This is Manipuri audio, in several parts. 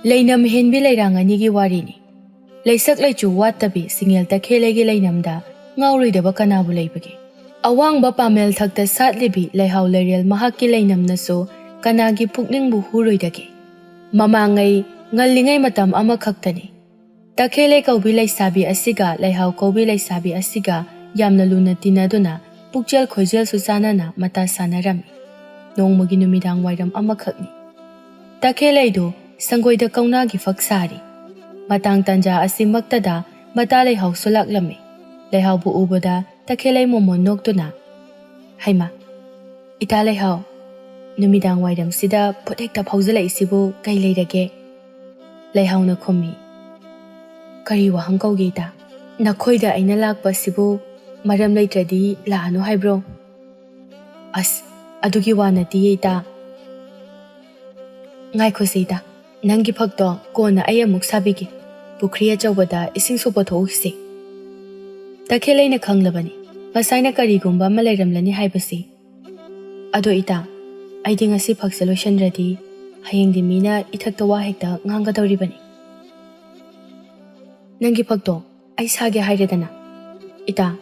Leinam henbi leirangani gi warini. Leisak leichu wattabi singel takhelegi leinamda ngauridaba kanabu leibagi. Awang ba pamel thakta satlibi leihau lerel mahaki leinamnaso kanagi pukningbu huroidagi. Mamangai ngallingai matam ama khaktani. Takhele kaubi leisabi asiga leihau kaubi leisabi asiga yamna luna tinaduna pukjel khoijel susanana mata sanarami. Nongmagi numidang wairam ama khakni. Takheleido sangoida kaunagi faksari. Matang tanja asimaktada mata leihau sulak lami. Leihau bu ubada takhelei momon noktuna. Haima, ita leihau. Numidang wairam sida putekta pauzala isibu kai leirage. Leihau na khomi. Kari wahang kauge ita. Nakhoida aina lakpa sibu maram leitradi laano haibro. As, adugi wanati ita. Ngai khosida. Nangi phakto kona ay amuk sabigi. Pukriya chawbada ising sopa thoksi. Takhelei na khanglabani. Masayna karigumba malairamlani haibasi. Ado ita. Aidi ngasi phaksalo shandradi. Hayengdi mina ithakta wahekta ngangadawribani. Nangi phakto ay sage hairedana. Ita.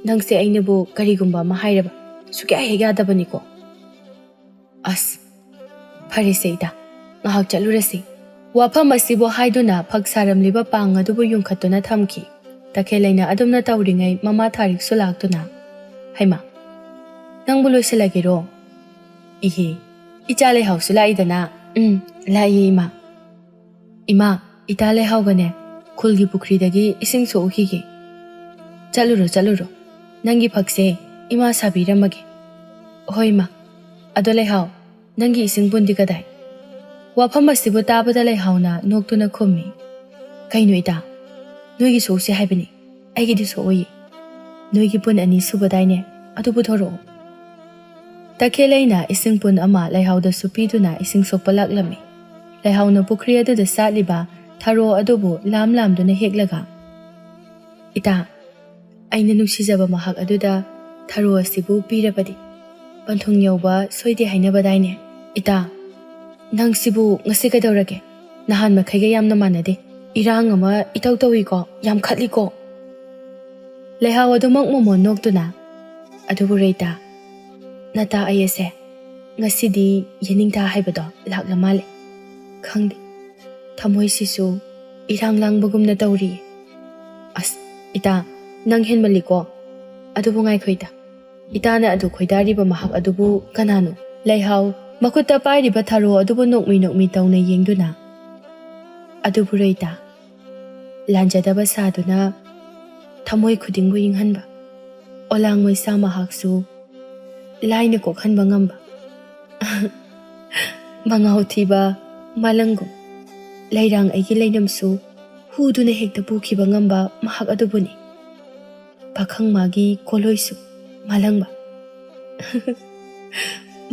Nangse ainabu karigumba mahairaba. Suki ay hegadabani ko. As. Parise ita. Ngahak chalurasi. Wafam asibo haiduna phaksaramliba pang adubu yungkhatuna thamki. Takheleina adumna tawringai mama tharik sulaktuna. Haima. Nangbu loisilagiro. Ihe. Ichale hausula idana. Lai ima. Ima. Itale haugane. Khulgi pukridagi ising so uhige. Chaluro. Nangi phakse ima sabiramage. Hoi ma. Adole hau. Nangi ising bundi kadai. Wafam asibu tabada leihauna noktuna khummi. Kaino ita. Noigi sosi haibani. Aigidi soyi. Noigi pun ani subadaine. Adubu thoro. Takheleina ising pun ama leihauda supiduna ising sopalak lami. Leihauna pukriya da satliba tharo adubu lam duna heklaga. Ita. Aina nuksijaba mahak aduda tharo asibu pirabadi. Panthung yauba soidi hainabadaine. Ita. Nang sibu ngasi kadawrage. Nahan makhaiga yamna manade. Irang ama itaw tawi ko. Yam khatli ko. Leihau adumang momon noktuna. Adubu reita. Nata ayese. Ngasi di yeningta haibado laklamale. Khangdi. Thamoy sisu. Irang lang bagum na tawri. As. Ita. Nang henmali ko. Adubu ngay khoida. Ita na adu khoidari ba mahak adubu kanano. Leihau. Makuta pairiba tharo adubu nokmi tawna yengduna. Adubu reita. Lanjadaba saduna. Thamoy khudingbu yinghanba. Olang moy sa mahaksu. Laina kokhanba ngamba. Mangaw thiba. Malanggo. Lairang aigi lainamsu. Huduna hekta pukiba ngamba mahak adubuni. Pakhang magi koloisu. Malangba.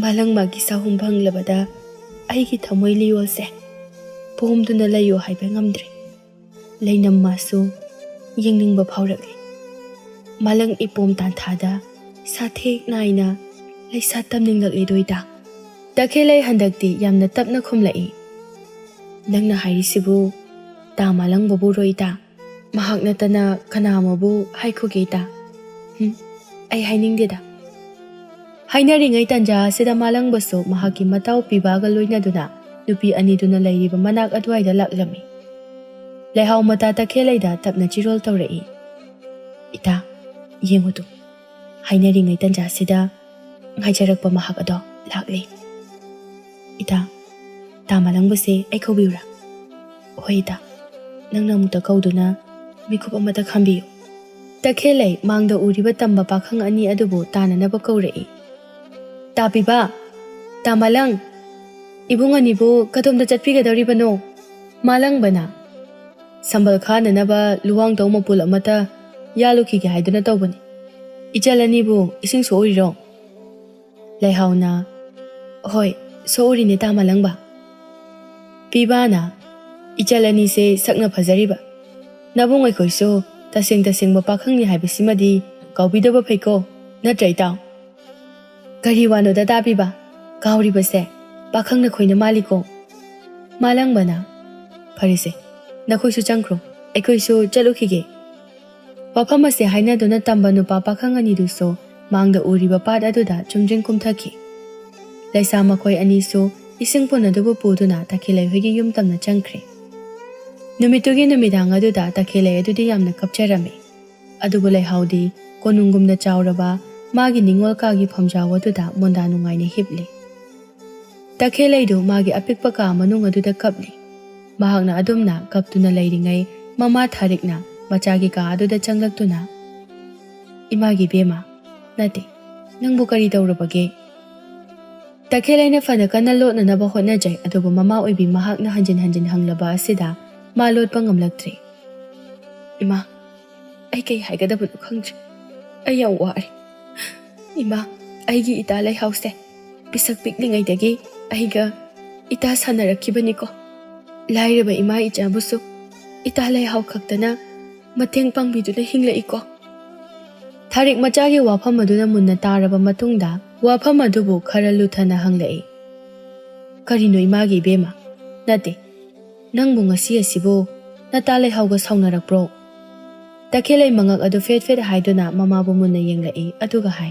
Malang magi sahum banglabada aigi thamoy liyolse pomduna layo haiba ngamdre leinam masu yengningba phaurakli malang ipom tanthada sathek naina leisa tamninglakli doida takhelei handakti yamna tapna khumlai nangna hairisibu ta malang babu roida mahak natana kanamabu haikhugeita ai hainingdeda Hainaringai tanja sida malang baso mahaki mataw pibaga loina duna nupi ani duna lairiba manak adwaida laklami. Leihau mata takheleida tapna chirol tawrei. Ita yengudu. Hainaringai tanja sida ngaijarakpa mahak ado lakli. Ita ta malang base ai khawbiura. Hoi ita nangna muta kauduna mikup amata khambiyo. Takhelei mangda uriba tamba pakhang ani adubu tananaba kaurei. Tapiba, tamalang, ibunganibu katumda chatpigadawribano, malang bana. Sambal khana naba luwang taw mapul amata yalukige haiduna tawbani. Ichalanibu ising sooriro. Leihau na, hoi, soori ni tamalang ba. Piba na, ichalani se sakna phajariba. Nabungai khoiso taseng ba pakhang ni haibasimadi kaubidaba phaiko natrai taw. Kari wano da tabi ba? Kauri ba se? Pakhang na khoy na maliko. Malang ba na? ꯐꯔꯦꯁꯦ ꯅꯈꯣꯏꯁꯨ ꯆꯪꯈ꯭ꯔꯣ ꯑꯩꯈꯣꯏꯁꯨ ꯆꯠꯂꯨꯈꯤꯒꯦ ꯋꯥꯐꯝ ꯑꯁꯤ ꯍꯥꯏꯅꯗꯨꯅ ꯇꯝꯕ ꯅꯨꯄꯥ ꯄꯥꯈꯪ ꯑꯅꯤꯗꯨꯁꯨ ꯃꯥꯡꯗ ꯎꯔꯤꯕ ꯄꯥꯠ ꯑꯗꯨꯗ ꯆꯨꯝꯗ꯭ꯔꯤꯡ ꯀꯨꯝꯊꯈꯤ ꯂꯩꯁꯥ ꯃꯈꯣꯏ ꯑꯅꯤꯁꯨ ꯏꯁꯤꯡ ꯄꯨꯟ ꯑꯗꯨꯕꯨ ꯄꯨꯗꯨꯅ ꯇꯈꯦꯜꯂꯩ ꯍꯣꯏꯒꯤ ꯌꯨꯝ ꯇꯝꯅ ꯆꯪꯈ꯭ꯔꯦ ꯅꯨꯃꯤꯠꯇꯨꯒꯤ ꯅꯨꯃꯤꯗꯥꯡ ꯑꯗꯨꯗ ꯇꯈꯦꯜꯂꯩ ꯑꯗꯨꯗꯤ ꯌꯥꯝꯅ ꯀꯞꯆꯔꯝꯃꯤ ꯑꯗꯨꯕꯨ ꯂꯩꯍꯥꯎꯗꯤ ꯀꯣꯅꯨꯡꯒꯨꯝꯅ ꯆꯥꯎꯔꯕ ꯃꯥꯒꯤ ꯅꯤꯡꯉꯣꯜ ꯀꯥꯒꯤ ꯐꯝꯖꯥꯎ ꯑꯗꯨꯗ ꯃꯣꯟꯗꯥ ꯅꯨꯡꯉꯥꯏꯅ ꯍꯤꯞꯂꯤ ꯇꯈꯦꯜꯂꯩꯗꯨ ꯃꯥꯒꯤ ꯑꯄꯤꯛꯄ ꯀꯥ ꯃꯅꯨꯡ ꯑꯗꯨꯗ ꯀꯞꯂꯤ ꯃꯍꯥꯛꯅ ꯑꯗꯨꯝꯅ ꯀꯞꯇꯨꯅ ꯂꯩꯔꯤꯉꯩ ꯃꯃꯥ ꯊꯥꯔꯤꯛꯅ ꯃꯆꯥꯒꯤ ꯀꯥ ꯑꯗꯨꯗ ꯆꯪꯂꯛꯇꯨꯅ ꯏꯃꯥꯒꯤ ꯕꯦꯝꯃ ꯅꯠꯇꯦ ꯅꯪꯕꯨ ꯀꯔꯤ ꯇꯧꯔꯕꯒꯦ ꯇꯈꯦꯜꯂꯩꯅ ꯐꯅ ꯀꯟꯅ ꯂꯣꯠꯅꯅꯕ ꯍꯣꯠꯅꯖꯩ ꯑꯗꯨꯕꯨ ꯃꯃꯥ ꯑꯣꯏꯕꯤ ꯃꯍꯥꯛꯅ ꯍꯟꯖꯤꯟ ꯍꯟꯖꯤꯟ ꯍꯪꯂꯕ ꯑꯁꯤꯗ ꯃꯥ ꯂꯣꯠꯄ ꯉꯝꯂꯛꯇ꯭ꯔꯦ ꯏꯃꯥ ꯑꯩ ꯀꯩ ꯍꯥꯏꯒꯗꯕꯅꯣ ꯈꯪꯗ꯭ꯔꯦ ꯑꯩ ꯌꯥꯝ ꯋꯥꯔꯦ ꯏꯃꯥ ꯑꯩꯒꯤ ꯏꯇꯥ ꯂꯩꯍꯥꯎꯁꯦ ꯄꯤꯁꯛ ꯄꯤꯛꯂꯤꯉꯩꯗꯒꯤ ꯑꯩꯒ ꯏꯇꯥ ꯁꯥꯟꯅꯔꯛꯈꯤꯕꯅꯤꯀꯣ ꯂꯥꯏꯔꯕ ꯏꯃꯥ ꯏꯆꯥꯕꯨꯁꯨ ꯏꯇꯥ ꯂꯩꯍꯥꯎ ꯈꯛꯇꯅ ꯃꯇꯦꯡ ꯄꯥꯡꯕꯤꯗꯨꯅ ꯍꯤꯡꯂꯛꯏꯀꯣ ꯊꯥꯔꯤꯛ ꯃꯆꯥꯒꯤ ꯋꯥꯐꯝ ꯑꯗꯨꯅ ꯃꯨꯟꯅ ꯇꯥꯔꯕ ꯃꯇꯨꯡꯗ ꯋꯥꯐꯝ ꯑꯗꯨꯕꯨ ꯈꯔ ꯂꯨꯊꯅ ꯍꯪꯂꯛꯏ ꯀꯔꯤꯅꯣ ꯏꯃꯥꯒꯤ ꯏꯕꯦꯝꯃ ꯅꯠꯇꯦ ꯅꯪꯕꯨ ꯉꯁꯤ ꯑꯁꯤꯕꯨ ꯅꯇꯥ ꯂꯩꯍꯥꯎꯒ ꯁꯥꯎꯅꯔꯛꯄ꯭ꯔꯣ ꯇꯈꯦꯜꯂꯩ ꯃꯉꯛ ꯑꯗꯨ ꯐꯦꯠ ꯐꯦꯠ ꯍꯥꯏꯗꯨꯅ ꯃꯃꯥꯕꯨ ꯃꯨꯟꯅ ꯌꯦꯡꯂꯛꯏ ꯑꯗꯨꯒ ꯍꯥꯏ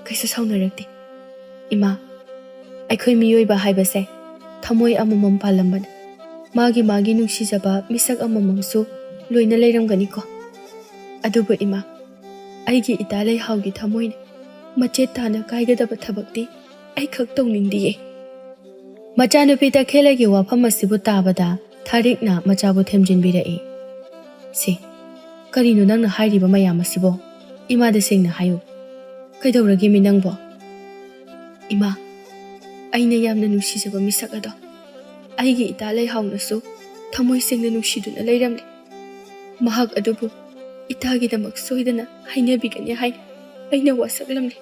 ꯀꯩꯁꯨ ꯁꯥꯎꯅꯔꯛꯇꯦ ꯏꯃꯥ ꯑꯩꯈꯣꯏ ꯃꯤꯑꯣꯏꯕ ꯍꯥꯏꯕꯁꯦ ꯊꯃꯣꯏ ꯑꯃꯃꯝ ꯄꯥꯜꯂꯝꯕꯅ ꯃꯥꯒꯤ ꯅꯨꯡꯁꯤꯖꯕ ꯃꯤꯁꯛ ꯑꯃꯃꯝꯁꯨ ꯂꯣꯏꯅ ꯂꯩꯔꯝꯒꯅꯤꯀꯣ ꯑꯗꯨꯕꯨ ꯏꯃꯥ ꯑꯩꯒꯤ ꯏꯇꯥ ꯂꯩꯍꯥꯎꯒꯤ ꯊꯃꯣꯏꯅ ꯃꯆꯦꯠ ꯇꯥꯅ ꯀꯥꯏꯒꯗꯕ ꯊꯕꯛꯇꯤ ꯑꯩ ꯈꯛ ꯇꯧꯅꯤꯡꯗꯤꯌꯦ ꯃꯆꯥꯅꯨꯄꯤ ꯇꯈꯦꯜꯂꯩꯒꯤ ꯋꯥꯐꯝ ꯑꯁꯤꯕꯨ ꯇꯥꯕꯗ ꯊꯥꯔꯤꯛꯅ ꯃꯆꯥꯕꯨ ꯊꯦꯝꯖꯤꯟꯕꯤꯔꯛꯏ ꯁꯤ ꯀꯔꯤꯅꯣ ꯅꯪꯅ ꯍꯥꯏꯔꯤꯕ ꯃꯌꯥꯝ ꯑꯁꯤꯕꯣ ꯏꯃꯥꯗ ꯁꯦꯡꯅ ꯍꯥꯏꯌꯨ ꯀꯩꯗꯧꯔꯒꯦ ꯃꯤ ꯅꯪꯕꯣ ꯏꯃꯥ ꯑꯩꯅ ꯌꯥꯝꯅ ꯅꯨꯡꯁꯤꯖꯕ ꯃꯤꯁꯛ ꯑꯗꯣ ꯑꯩꯒꯤ ꯏꯇꯥ ꯂꯩꯍꯥꯎꯅꯁꯨ ꯊꯃꯣꯏ ꯁꯦꯡꯅ ꯅꯨꯡꯁꯤꯗꯨꯅ ꯂꯩꯔꯝꯂꯦ ꯃꯍꯥꯛ ꯑꯗꯨꯕꯨ ꯏꯇꯥꯒꯤꯗꯃꯛ ꯁꯣꯏꯗꯅ ꯍꯥꯏꯅꯕꯤꯒꯅꯤ ꯍꯥꯏꯅ ꯑꯩꯅ ꯋꯥꯁꯛꯂꯝꯂꯦ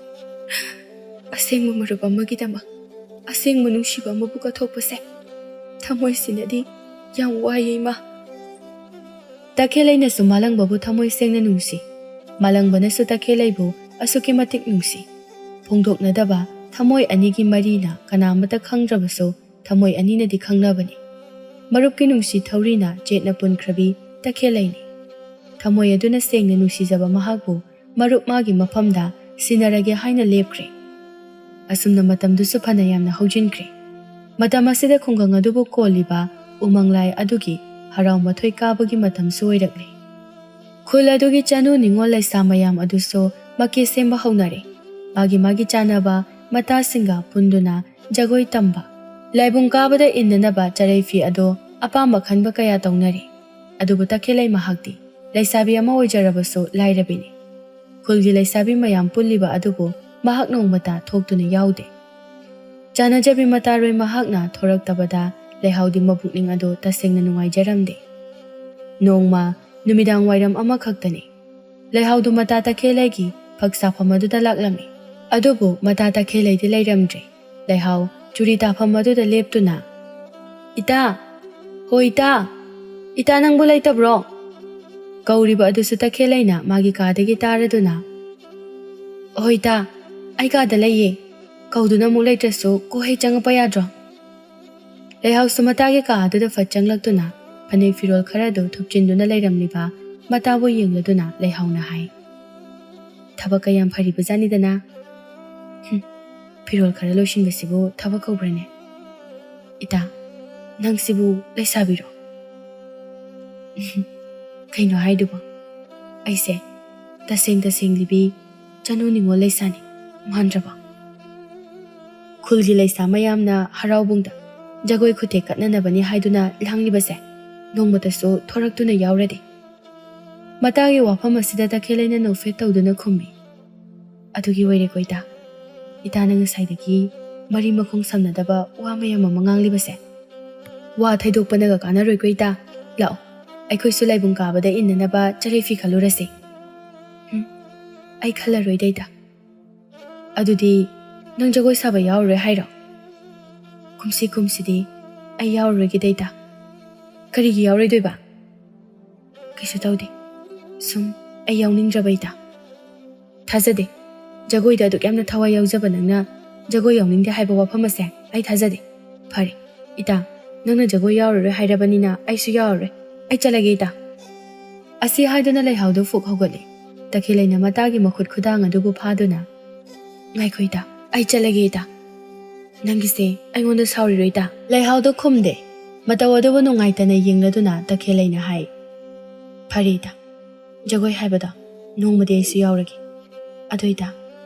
ꯑꯁꯦꯡꯕ ꯃꯔꯨꯞ ꯑꯃꯒꯤꯗꯃꯛ ꯑꯁꯦꯡꯕ ꯅꯨꯡꯁꯤꯕ ꯑꯃꯕꯨ ꯀꯠꯊꯣꯛꯄꯁꯦ ꯊꯃꯣꯏꯁꯤꯅꯗꯤ ꯌꯥꯝ ꯋꯥꯏꯌꯦ ꯏꯃꯥ ꯇꯈꯦꯜꯂꯩꯅꯁꯨ ꯃꯥꯂꯪꯕꯕꯨ ꯊꯃꯣꯏ ꯁꯦꯡꯅ ꯅꯨꯡꯁꯤ ꯃꯥꯂꯪꯕꯅꯁꯨ ꯇꯈꯦꯜꯂꯩꯕꯨ ꯑꯁꯨꯛꯀꯤ ꯃꯇꯤꯛ ꯅꯨꯡꯁꯤ ꯐꯣꯡꯗꯣꯛꯅꯗꯕ ꯊꯃꯣꯏ ꯑꯅꯤꯒꯤ ꯃꯔꯤꯅ ꯀꯅꯥꯃꯠꯇ ꯈꯪꯗ꯭ꯔꯕꯁꯨ ꯊꯃꯣꯏ ꯑꯅꯤꯅꯗꯤ ꯈꯪꯅꯕꯅꯤ ꯃꯔꯨꯞꯀꯤ ꯅꯨꯡꯁꯤ ꯊꯧꯔꯤꯅ ꯆꯦꯠꯅ ꯄꯨꯟꯈ꯭ꯔꯕꯤ ꯇꯈꯦꯜꯂꯩꯅꯤ ꯊꯃꯣꯏ ꯑꯗꯨꯅ ꯁꯦꯡꯅ ꯅꯨꯡꯁꯤꯖꯕ ꯃꯍꯥꯛꯄꯨ ꯃꯔꯨꯞ ꯃꯥꯒꯤ ꯃꯐꯝꯗ ꯁꯤꯟꯅꯔꯒꯦ ꯍꯥꯏꯅ ꯂꯦꯞꯈ꯭ꯔꯦ ꯑꯁꯨꯝꯅ ꯃꯇꯝꯗꯨꯁꯨ ꯐꯅ ꯌꯥꯝꯅ ꯍꯧꯖꯤꯟꯈ꯭ꯔꯦ ꯃꯇꯝ ꯑꯁꯤꯗ ꯈꯨꯡꯒꯪ ꯑꯗꯨꯕꯨ ꯀꯣꯜꯂꯤꯕ ꯎꯃꯪ ꯂꯥꯏ ꯑꯗꯨꯒꯤ ꯍꯔꯥꯎ ꯃꯊꯣꯏ ꯀꯥꯕꯒꯤ ꯃꯇꯝꯁꯨ ꯑꯣꯏꯔꯛꯂꯦ ꯈꯨꯜ ꯑꯗꯨꯒꯤ ꯆꯅꯨ ꯅꯤꯡꯉꯣꯜ ꯂꯩꯁꯥ ꯃꯌꯥꯝ ꯑꯗꯨꯁꯨ ꯃꯀꯦ ꯁꯦꯝꯕ ꯍꯧꯅꯔꯦ ꯃꯥꯒꯤ ꯆꯥꯅꯕ ꯃꯇꯥꯁꯤꯡꯒ ꯄꯨꯟꯗꯨꯅ ꯖꯒꯣꯏ ꯇꯝꯕ ꯂꯥꯏꯕꯨꯡ ꯀꯥꯕꯗ ꯏꯟꯅꯅꯕ ꯆꯔꯩ ꯐꯤ ꯑꯗꯣ ꯑꯄꯥꯝꯕ ꯈꯟꯕ ꯀꯌꯥ ꯇꯧꯅꯔꯤ ꯑꯗꯨꯕꯨ ꯇꯈꯦꯜꯂꯩ ꯃꯍꯥꯛꯇꯤ ꯂꯩꯁꯥꯕꯤ ꯑꯃ ꯑꯣꯏꯖꯔꯕꯁꯨ ꯂꯥꯏꯔꯕꯤꯅꯤ ꯈꯨꯜꯒꯤ ꯂꯩꯁꯥꯕꯤ ꯃꯌꯥꯝ ꯄꯨꯜꯂꯤꯕ ꯑꯗꯨꯕꯨ ꯃꯍꯥꯛ ꯅꯣꯡꯃꯇ ꯊꯣꯛꯇꯨꯅ ꯌꯥꯎꯗꯦ ꯆꯥꯅꯖꯕꯤ ꯃꯇꯥꯔꯣꯏ ꯃꯍꯥꯛꯅ ꯊꯣꯔꯛꯇꯕꯗ ꯂꯩꯍꯥꯎꯗꯤ ꯃꯄꯨꯛꯅꯤꯡ ꯑꯗꯨ ꯇꯁꯦꯡꯅ ꯅꯨꯡꯉꯥꯏꯖꯔꯝꯗꯦ ꯅꯣꯡꯃ ꯅꯨꯃꯤꯗꯥꯡ ꯋꯥꯏꯔꯝ ꯑꯃꯈꯛꯇꯅꯤ ꯂꯩꯍꯥꯎꯗꯨ ꯃꯇꯥ ꯇꯈꯦꯜꯂꯩꯒꯤ ꯐꯛ ꯁꯥꯐꯝ ꯑꯗꯨꯗ ꯂꯥꯛꯂꯝꯃꯤ ꯑꯗꯨꯕꯨ ꯃꯇꯥ ꯇꯈꯦꯜꯂꯩꯗꯤ ꯂꯩꯔꯝꯗ꯭ꯔꯦ ꯂꯩꯍꯥꯎ ꯆꯨꯔꯤ ꯇꯥꯐꯝ ꯑꯗꯨꯗ ꯂꯦꯞꯇꯨꯅ ꯏꯇꯥ ꯍꯣ ꯏꯇꯥ ꯅꯪꯕꯨ ꯂꯩꯇꯕ꯭ꯔꯣ ꯀꯧꯔꯤꯕ ꯑꯗꯨꯁꯨ ꯇꯈꯦꯜꯂꯩꯅ ꯃꯥꯒꯤ ꯀꯥꯗꯒꯤ ꯇꯥꯔꯗꯨꯅ ꯍꯣꯏ ꯏꯇꯥ ꯑꯩ ꯀꯥꯗ ꯂꯩꯌꯦ ꯀꯧꯗꯨꯅ ꯑꯃꯨꯛ ꯂꯩꯇ꯭ꯔꯁꯨ ꯀꯣꯍꯩ ꯆꯪꯉꯛꯄ ꯌꯥꯗ꯭ꯔꯣ ꯂꯩꯍꯥꯎꯁꯨ ꯃꯇꯥꯒꯤ ꯀꯥ ꯑꯗꯨꯗ ꯐꯠ ꯆꯪꯂꯛꯇꯨꯅ ꯐꯅꯦꯛ ꯐꯤꯔꯣꯜ ꯈꯔꯗꯨ ꯊꯨꯞꯆꯤꯟꯗꯨꯅ ꯂꯩꯔꯝꯂꯤꯕ ꯃꯇꯥꯕꯨ ꯌꯦꯡꯂꯗꯨꯅ ꯂꯩꯍꯥꯎꯅ ꯍꯥꯏ ꯊꯕꯛ ꯀꯌꯥꯝ ꯐꯔꯤꯕꯖꯥꯠꯅꯤꯗꯅ ꯐꯤꯔꯣꯜ ꯈꯔ ꯂꯣꯏꯁꯤꯟꯕꯁꯤꯕꯨ ꯊꯕꯛ ꯀꯧꯕ꯭ꯔꯅꯦ ꯏꯇꯥ ꯅꯪꯁꯤꯕꯨ ꯂꯩꯁꯥꯕꯤꯔꯣ ꯀꯩꯅꯣ ꯍꯥꯏꯗꯨꯕꯣ ꯑꯩꯁꯦ ꯇꯁꯦꯡꯂꯤꯕꯤ ꯆꯅꯨ ꯅꯤꯡꯉꯣꯜ ꯂꯩꯁꯥꯅꯤ ꯃꯥꯟꯗ꯭ꯔꯕꯣ ꯈꯨꯜꯒꯤ ꯂꯩꯁꯥ ꯃꯌꯥꯝꯅ ꯍꯔꯥꯎꯕꯨꯡꯗ ꯖꯒꯣꯏ ꯈꯨꯠꯊꯦꯛ ꯀꯠꯅꯅꯕꯅꯤ ꯍꯥꯏꯗꯨꯅ ꯂꯥꯡꯂꯤꯕꯁꯦ ꯅꯣꯡꯃꯇꯁꯨ ꯊꯣꯔꯛꯇꯨꯅ ꯌꯥꯎꯔꯗꯤ ꯃꯇꯥꯒꯤ ꯋꯥꯐꯝ ꯑꯁꯤꯗ ꯇꯈꯦꯜꯂꯩꯅ ꯅꯣꯛꯐꯦꯠ ꯇꯧꯗꯨꯅ ꯈꯨꯝꯃꯤ ꯑꯗꯨꯒꯤ ꯑꯣꯏꯔꯦꯀꯣ ꯏꯇꯥꯅ ꯉꯁꯥꯏꯗꯒꯤ ꯃꯔꯤ ꯃꯈꯣꯡ ꯁꯝꯅꯗꯕ ꯋꯥ ꯃꯌꯥꯝ ꯑꯃ ꯉꯥꯡꯂꯤꯕꯁꯦ ꯋꯥ ꯊꯩꯗꯣꯛꯄꯅꯒ ꯀꯥꯟꯅꯔꯣꯏꯀꯣ ꯏꯇꯥ ꯂꯥꯛꯑꯣ ꯑꯩꯈꯣꯏꯁꯨ ꯂꯥꯏꯕꯨꯡ ꯀꯥꯕꯗ ꯏꯟꯅꯅꯕ ꯆꯔꯩ ꯐꯤ ꯈꯜꯂꯨꯔꯁꯤ ꯑꯩ ꯈꯜꯂꯔꯣꯏꯗ ꯏꯇꯥ ꯑꯗꯨꯗꯤ ꯅꯪ ꯖꯒꯣꯏ ꯁꯥꯕ ꯌꯥꯎꯔꯔꯣꯏ ꯍꯥꯏꯔꯣ ꯀꯨꯝꯁꯤꯗꯤ ꯑꯩ ꯌꯥꯎꯔꯔꯣꯏꯒꯦꯗ ꯏꯇꯥ ꯀꯔꯤꯒꯤ ꯌꯥꯎꯔꯣꯏꯗꯣꯏꯕ ꯀꯩꯁꯨ ꯇꯧꯗꯦ ꯁꯨꯝ ꯑꯩ ꯌꯥꯎꯅꯤꯡꯗ꯭ꯔꯕ ꯏꯇꯥ ꯊꯥꯖꯗꯦ ꯖꯒꯣꯏꯗ ꯑꯗꯨꯛ ꯌꯥꯝꯅ ꯊꯋꯥꯏ ꯌꯥꯎꯖꯕ ꯅꯪꯅ ꯖꯒꯣꯏ ꯌꯥꯎꯅꯤꯡꯗꯦ ꯍꯥꯏꯕ ꯋꯥꯐꯝ ꯑꯁꯦ ꯑꯩ ꯊꯥꯖꯗꯦ ꯐꯔꯦ ꯏꯇꯥ ꯅꯪꯅ ꯖꯒꯣꯏ ꯌꯥꯎꯔꯔꯣꯏ ꯍꯥꯏꯔꯕꯅꯤꯅ ꯑꯩꯁꯨ ꯌꯥꯎꯔꯔꯣꯏ ꯑꯩ ꯆꯠꯂꯒꯦ ꯏꯇꯥ ꯑꯁꯤ ꯍꯥꯏꯗꯨꯅ ꯂꯩꯍꯥꯎꯗꯨ ꯐꯨꯛ ꯍꯧꯒꯠꯂꯤ ꯇꯈꯦꯜꯂꯩꯅ ꯃꯇꯥꯒꯤ ꯃꯈꯨꯠ ꯈꯨꯗꯥꯡ ꯑꯗꯨꯕꯨ ꯐꯥꯗꯨꯅ ꯉꯥꯏꯈꯣ ꯏꯇꯥ ꯑꯩ ꯆꯠꯂꯒꯦ ꯏꯇꯥ ꯅꯪꯒꯤꯁꯦ ꯑꯩꯉꯣꯟꯗ ꯁꯥꯎꯔꯤꯔꯣ ꯏꯇꯥ ꯂꯩꯍꯥꯎꯗꯨ ꯈꯨꯝꯗꯦ ꯃꯇꯧ ꯑꯗꯨꯕꯨ ꯅꯨꯡꯉꯥꯏꯇꯅ ꯌꯦꯡꯂꯗꯨꯅ ꯇꯈꯦꯜꯂꯩꯅ ꯍꯥꯏ ꯐꯔꯦ ꯏꯇꯥ ꯖꯒꯣꯏ ꯍꯥꯏꯕꯗꯣ ꯅꯣꯡꯃꯗꯤ ꯑꯩꯁꯨ ꯌꯥꯎꯔꯒꯦ ꯑꯗꯨ ꯏꯇꯥ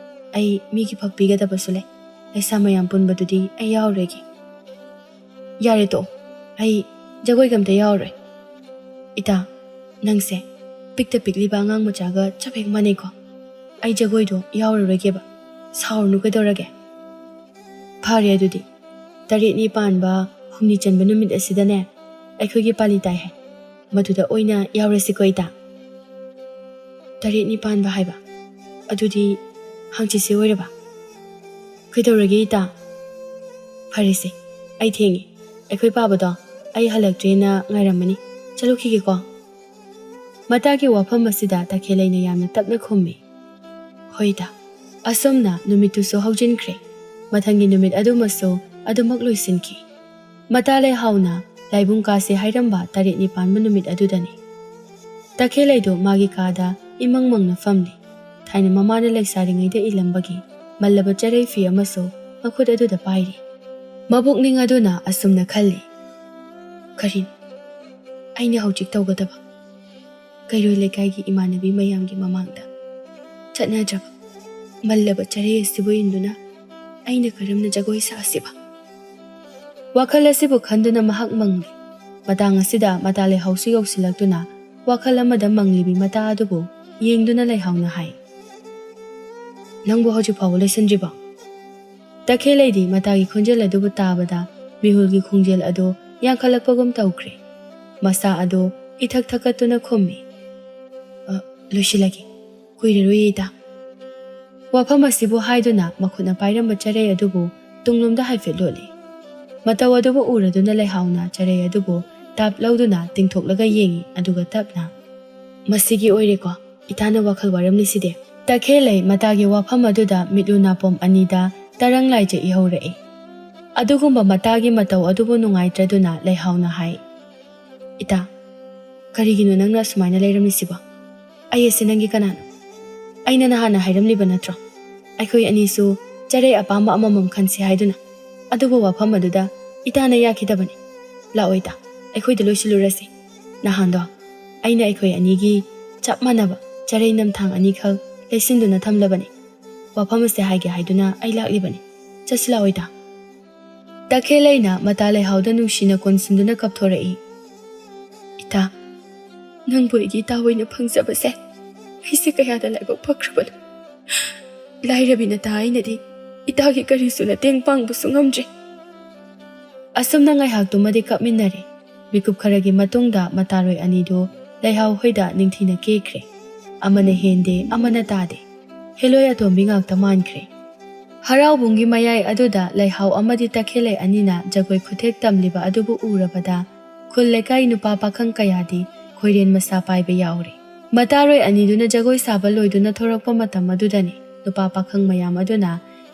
ꯑꯩ ꯃꯤꯒꯤ ꯐꯛ ꯄꯤꯒꯗꯕꯁꯨ ꯂꯩ ꯂꯩꯁꯥ ꯃꯌꯥꯝ ꯄꯨꯟꯕꯗꯨꯗꯤ ꯑꯩ ꯌꯥꯎꯔꯒꯦ ꯌꯥꯔꯦ ꯇꯣ ꯑꯩ ꯖꯒꯣꯏꯒ ꯑꯝꯇ ꯌꯥꯎꯔꯣꯏ ꯏꯇꯥ ꯅꯪꯁꯦ ꯄꯤꯛꯇ ꯄꯤꯛꯂꯤꯕ ꯑꯉꯥꯡ ꯃꯆꯥꯒ ꯆꯞ ꯍꯦꯛ ꯃꯥꯟꯅꯩꯀꯣ ꯑꯩ ꯖꯒꯣꯏꯗꯣ ꯌꯥꯎꯔꯔꯣꯏꯒꯦꯕ ꯁꯥꯎꯔꯅꯨ ꯀꯩꯗꯧꯔꯒꯦ ꯐꯔꯦ ꯑꯗꯨꯗꯤ 8ꯅꯤ ꯄꯥꯟꯕ 6ꯅꯤ ꯆꯟꯕ ꯅꯨꯃꯤꯠ ꯑꯁꯤꯗꯅꯦ ꯑꯩꯈꯣꯏꯒꯤ ꯄꯥꯂꯤ ꯇꯥꯏ ꯍꯥꯏ ꯃꯗꯨꯗ ꯑꯣꯏꯅ ꯌꯥꯎꯔꯁꯤꯀꯣ ꯏꯇꯥ 8ꯅꯤ ꯄꯥꯟꯕ ꯍꯥꯏꯕ ꯑꯗꯨꯗꯤ ꯍꯥꯡꯆꯤꯠꯁꯦ ꯑꯣꯏꯔꯕ ꯀꯩꯗꯧꯔꯒꯦ ꯏꯇꯥ ꯐꯔꯦꯁꯦ ꯑꯩ ꯊꯦꯡꯉꯦ ꯑꯩꯈꯣꯏ ꯄꯥꯕꯗꯣ ꯑꯩ ꯍꯜꯂꯛꯇ꯭ꯔꯦꯅ ꯉꯥꯏꯔꯝꯃꯅꯤ ꯆꯠꯂꯨꯈꯤꯒꯦꯀꯣ ꯃꯇꯥꯒꯤ ꯋꯥꯐꯝ ꯑꯁꯤꯗ ꯇꯈꯦꯜꯂꯩꯅ ꯌꯥꯝꯅ ꯇꯞꯅ ꯈꯨꯝꯃꯤ ꯍꯣꯏ ꯏꯇꯥ ꯑꯁꯨꯝꯅ ꯅꯨꯃꯤꯠꯇꯨꯁꯨ ꯍꯧꯖꯤꯟꯈ꯭ꯔꯦ ꯃꯊꯪꯒꯤ ꯅꯨꯃꯤꯠ ꯑꯗꯨꯃꯁꯨ ꯑꯗꯨꯃꯛ ꯂꯣꯏꯁꯤꯟꯈꯤ ꯃꯇꯥ ꯂꯩꯍꯥꯎꯅ ꯂꯥꯏꯕꯨꯡ ꯀꯥꯁꯦ ꯍꯥꯏꯔꯝꯕ 8ꯅꯤ ꯄꯥꯟꯕ ꯅꯨꯃꯤꯠ ꯑꯗꯨꯗꯅꯤ ꯇꯈꯦꯜꯂꯩꯗꯨ ꯃꯥꯒꯤ ꯀꯥꯗ ꯏꯃꯪ ꯃꯪꯅ ꯐꯝꯂꯤ ꯊꯥꯏꯅ ꯃꯃꯥꯅ ꯂꯩꯁꯥꯔꯤꯉꯩꯗ ꯏꯂꯝꯕꯒꯤ ꯃꯜꯂꯕ ꯆꯔꯩ ꯐꯤ ꯑꯃꯁꯨ ꯃꯈꯨꯠ ꯑꯗꯨꯗ ꯄꯥꯏꯔꯤ ꯃꯕꯨꯛꯅꯤꯡ ꯑꯗꯨꯅ ꯑꯁꯨꯝꯅ ꯈꯜꯂꯤ ꯀꯔꯤꯅꯣ ꯑꯩꯅ ꯍꯧꯖꯤꯛ ꯇꯧꯒꯗꯕ ꯀꯩꯔꯣꯏ ꯂꯩꯀꯥꯏꯒꯤ ꯏꯃꯥꯟꯅꯕꯤ ꯃꯌꯥꯝꯒꯤ ꯃꯃꯥꯡꯗ ꯆꯠꯅꯗ꯭ꯔꯕ ꯃꯜꯂꯕ ꯆꯔꯩ ꯑꯁꯤꯕꯨ ꯏꯟꯗꯨꯅ ꯑꯩꯅ ꯀꯔꯝꯅ ꯖꯒꯣꯏ ꯁꯥꯁꯤꯕ ꯋꯥꯈꯜ ꯑꯁꯤꯕꯨ ꯈꯟꯗꯨꯅ ꯃꯍꯥꯛ ꯃꯪꯂꯤ ꯃꯇꯥꯡ ꯑꯁꯤꯗ ꯃꯇꯥ ꯂꯩꯍꯥꯎꯁꯨ ꯌꯧꯁꯤꯜꯂꯛꯇꯨꯅ ꯋꯥꯈꯜ ꯑꯃꯗ ꯃꯪꯂꯤꯕꯤ ꯃꯇꯥ ꯑꯗꯨꯕꯨ ꯌꯦꯡꯗꯨꯅ ꯂꯩꯍꯥꯎꯅ ꯍꯥꯏ ꯅꯪꯕꯨ ꯍꯧꯖꯤꯛ ꯐꯥꯎꯕ ꯂꯣꯏꯁꯤꯟꯗ꯭ꯔꯤꯕꯣ ꯇꯈꯦꯜꯂꯩꯗꯤ ꯃꯇꯥꯒꯤ ꯈꯣꯟꯖꯦꯜ ꯑꯗꯨꯕꯨ ꯇꯥꯕꯗ ꯃꯤꯍꯨꯜꯒꯤ ꯈꯣꯡꯖꯦꯜ ꯑꯗꯨ ꯌꯥꯡꯈꯠꯂꯛꯄꯒꯨꯝ ꯇꯧꯈ꯭ꯔꯦ ꯃꯁꯥ ꯑꯗꯨ ꯏꯊꯛ ꯊꯛꯀꯠꯇꯨꯅ ꯈꯨꯝꯃꯤ ꯂꯣꯏꯁꯤꯜꯂꯒꯦ ꯀꯨꯏꯔꯔꯣꯏ ꯏꯇꯥ ꯋꯥꯐꯝ ꯑꯁꯤꯕꯨ ꯍꯥꯏꯗꯨꯅ ꯃꯈꯨꯠꯅ ꯄꯥꯏꯔꯝꯕ ꯆꯔꯩ ꯑꯗꯨꯕꯨ ꯇꯨꯡꯂꯣꯝꯗ ꯍꯥꯏꯐꯦꯠ ꯂꯣꯠꯂꯤ ꯃꯇꯧ ꯑꯗꯨꯕꯨ ꯎꯔꯗꯨꯅ ꯂꯩꯍꯥꯎꯅ ꯆꯔꯩ ꯑꯗꯨꯕꯨ ꯇꯥꯞ ꯂꯧꯗꯨꯅ ꯇꯤꯡꯊꯣꯛꯂꯒ ꯌꯦꯡꯉꯤ ꯑꯗꯨꯒ ꯇꯞꯅ ꯃꯁꯤꯒꯤ ꯑꯣꯏꯔꯦꯀꯣ ꯏꯇꯥꯅ ꯋꯥꯈꯜ ꯋꯥꯔꯝꯂꯤꯁꯤꯗꯤ ꯇꯈꯦꯜꯂꯩ ꯃꯇꯥꯒꯤ ꯋꯥꯐꯝ ꯑꯗꯨꯗ ꯃꯤꯠꯂꯨ ꯅꯥꯄꯣꯝ ꯑꯅꯤꯗ ꯇꯔꯪ ꯂꯥꯏꯖ ꯏꯍꯧꯔꯛꯏ ꯑꯗꯨꯒꯨꯝꯕ ꯃꯇꯥꯒꯤ ꯃꯇꯧ ꯑꯗꯨꯕꯨ ꯅꯨꯡꯉꯥꯏꯇ꯭ꯔꯗꯨꯅ ꯂꯩꯍꯥꯎꯅ ꯍꯥꯏ ꯏꯇꯥ ꯀꯔꯤꯒꯤꯅꯣ ꯅꯪꯅ ꯑꯁꯨꯃꯥꯏꯅ ꯂꯩꯔꯝꯃꯤꯁꯤꯕꯣ ꯑꯩ ꯑꯁꯤ ꯅꯪꯒꯤ ꯀꯅꯥꯅꯣ ꯑꯩꯅ ꯅꯍꯥꯟꯅ ꯍꯥꯏꯔꯝꯂꯤꯕ ꯅꯠꯇ꯭ꯔꯣ ꯑꯩꯈꯣꯏ ꯑꯅꯤꯁꯨ ꯆꯔꯩ ꯑꯄꯥꯝꯕ ꯑꯃꯃꯝ ꯈꯟꯁꯤ ꯍꯥꯏꯗꯨꯅ ꯑꯗꯨꯕꯨ ꯋꯥꯐꯝ ꯑꯗꯨꯗ ꯏꯇꯥꯅ ꯌꯥꯈꯤꯗꯕꯅꯤ ꯂꯥꯛꯑꯣ ꯏꯇꯥ ꯑꯩꯈꯣꯏꯗ ꯂꯣꯏꯁꯤꯜꯂꯨꯔꯁꯤ ꯅꯍꯥꯟꯗꯣ ꯑꯩꯅ ꯑꯩꯈꯣꯏ ꯑꯅꯤꯒꯤ ꯆꯞ ꯃꯥꯟꯅꯕ ꯆꯔꯩ ꯅꯝꯊꯥꯡ ꯑꯅꯤꯈꯛ ꯂꯩꯁꯤꯟꯗꯨꯅ ꯊꯝꯂꯕꯅꯤ ꯋꯥꯐꯝ ꯑꯁꯤ ꯍꯥꯏꯒꯦ ꯍꯥꯏꯗꯨꯅ ꯑꯩ ꯂꯥꯛꯂꯤꯕꯅꯤ ꯆꯠꯁꯤ ꯂꯥꯛꯑꯣ ꯏꯇꯥ ꯇꯈꯦꯜꯂꯩꯅ ꯃꯇꯥ ꯂꯩꯍꯥꯎꯗ ꯅꯨꯡꯁꯤꯅ ꯀꯣꯟꯁꯤꯟꯗꯨꯅ ꯀꯞꯊꯣꯔꯛꯏ ꯏꯇꯥ ꯅꯪꯕꯨ ꯑꯩꯒꯤ ꯏꯇꯥ ꯑꯣꯏꯅ ꯐꯪꯖꯕꯁꯦ ꯑꯩꯁꯦ ꯀꯌꯥꯗ ꯂꯥꯏꯕꯛ ꯐꯈ꯭ꯔꯕꯅꯣ ꯂꯥꯏꯔꯕꯤ ꯅꯇꯥ ꯑꯩꯅꯗꯤ ꯏꯇꯥꯒꯤ ꯀꯔꯤꯁꯨ ꯃꯇꯦꯡ ꯄꯥꯡꯕꯁꯨ ꯉꯝꯗ꯭ꯔꯦ ꯑꯁꯨꯝꯅ ꯉꯥꯏꯍꯥꯛꯇꯨꯃꯗꯤ ꯀꯞꯃꯤꯟꯅꯔꯦ ꯃꯤꯀꯨꯞ ꯈꯔꯒꯤ ꯃꯇꯨꯡꯗ ꯃꯇꯥꯔꯣꯏ ꯑꯅꯤꯗꯨ ꯂꯩꯍꯥꯎ ꯍꯣꯏꯗ ꯅꯤꯡꯊꯤꯅ ꯀꯦꯈ꯭ꯔꯦ ꯑꯃꯅ ꯍꯦꯟꯗꯦ ꯑꯃꯅ ꯇꯥꯗꯦ ꯍꯦꯂꯣꯏ ꯑꯇꯣꯝꯕꯤ ꯉꯥꯛꯇ ꯃꯥꯟꯈ꯭ꯔꯦ ꯍꯔꯥꯎꯕꯨꯡꯒꯤ ꯃꯌꯥꯏ ꯑꯗꯨꯗ ꯂꯩꯍꯥꯎ ꯑꯃꯗꯤ ꯇꯈꯦꯜꯂꯩ ꯑꯅꯤꯅ ꯖꯒꯣꯏ ꯈꯨꯊꯦꯛ ꯇꯝꯂꯤꯕ ꯑꯗꯨꯕꯨ ꯎꯔꯕꯗ ꯈꯨꯜ ꯂꯩꯀꯥꯏ ꯅꯨꯄꯥ ꯄꯥꯈꯪ ꯀꯌꯥꯗꯤ ꯈꯣꯏꯔꯦꯟ ꯃꯁꯥ ꯄꯥꯏꯕ ꯌꯥꯎꯔꯤ ꯃꯇꯥꯔꯣꯏ ꯑꯅꯤꯗꯨꯅ ꯖꯒꯣꯏ ꯁꯥꯕ ꯂꯣꯏꯗꯨꯅ ꯊꯣꯔꯛꯄ ꯃꯇꯝ ꯑꯗꯨꯗꯅꯤ ꯅꯨꯄꯥ ꯄꯥꯈꯪ ꯃꯌꯥꯝ ꯑꯗꯨꯅ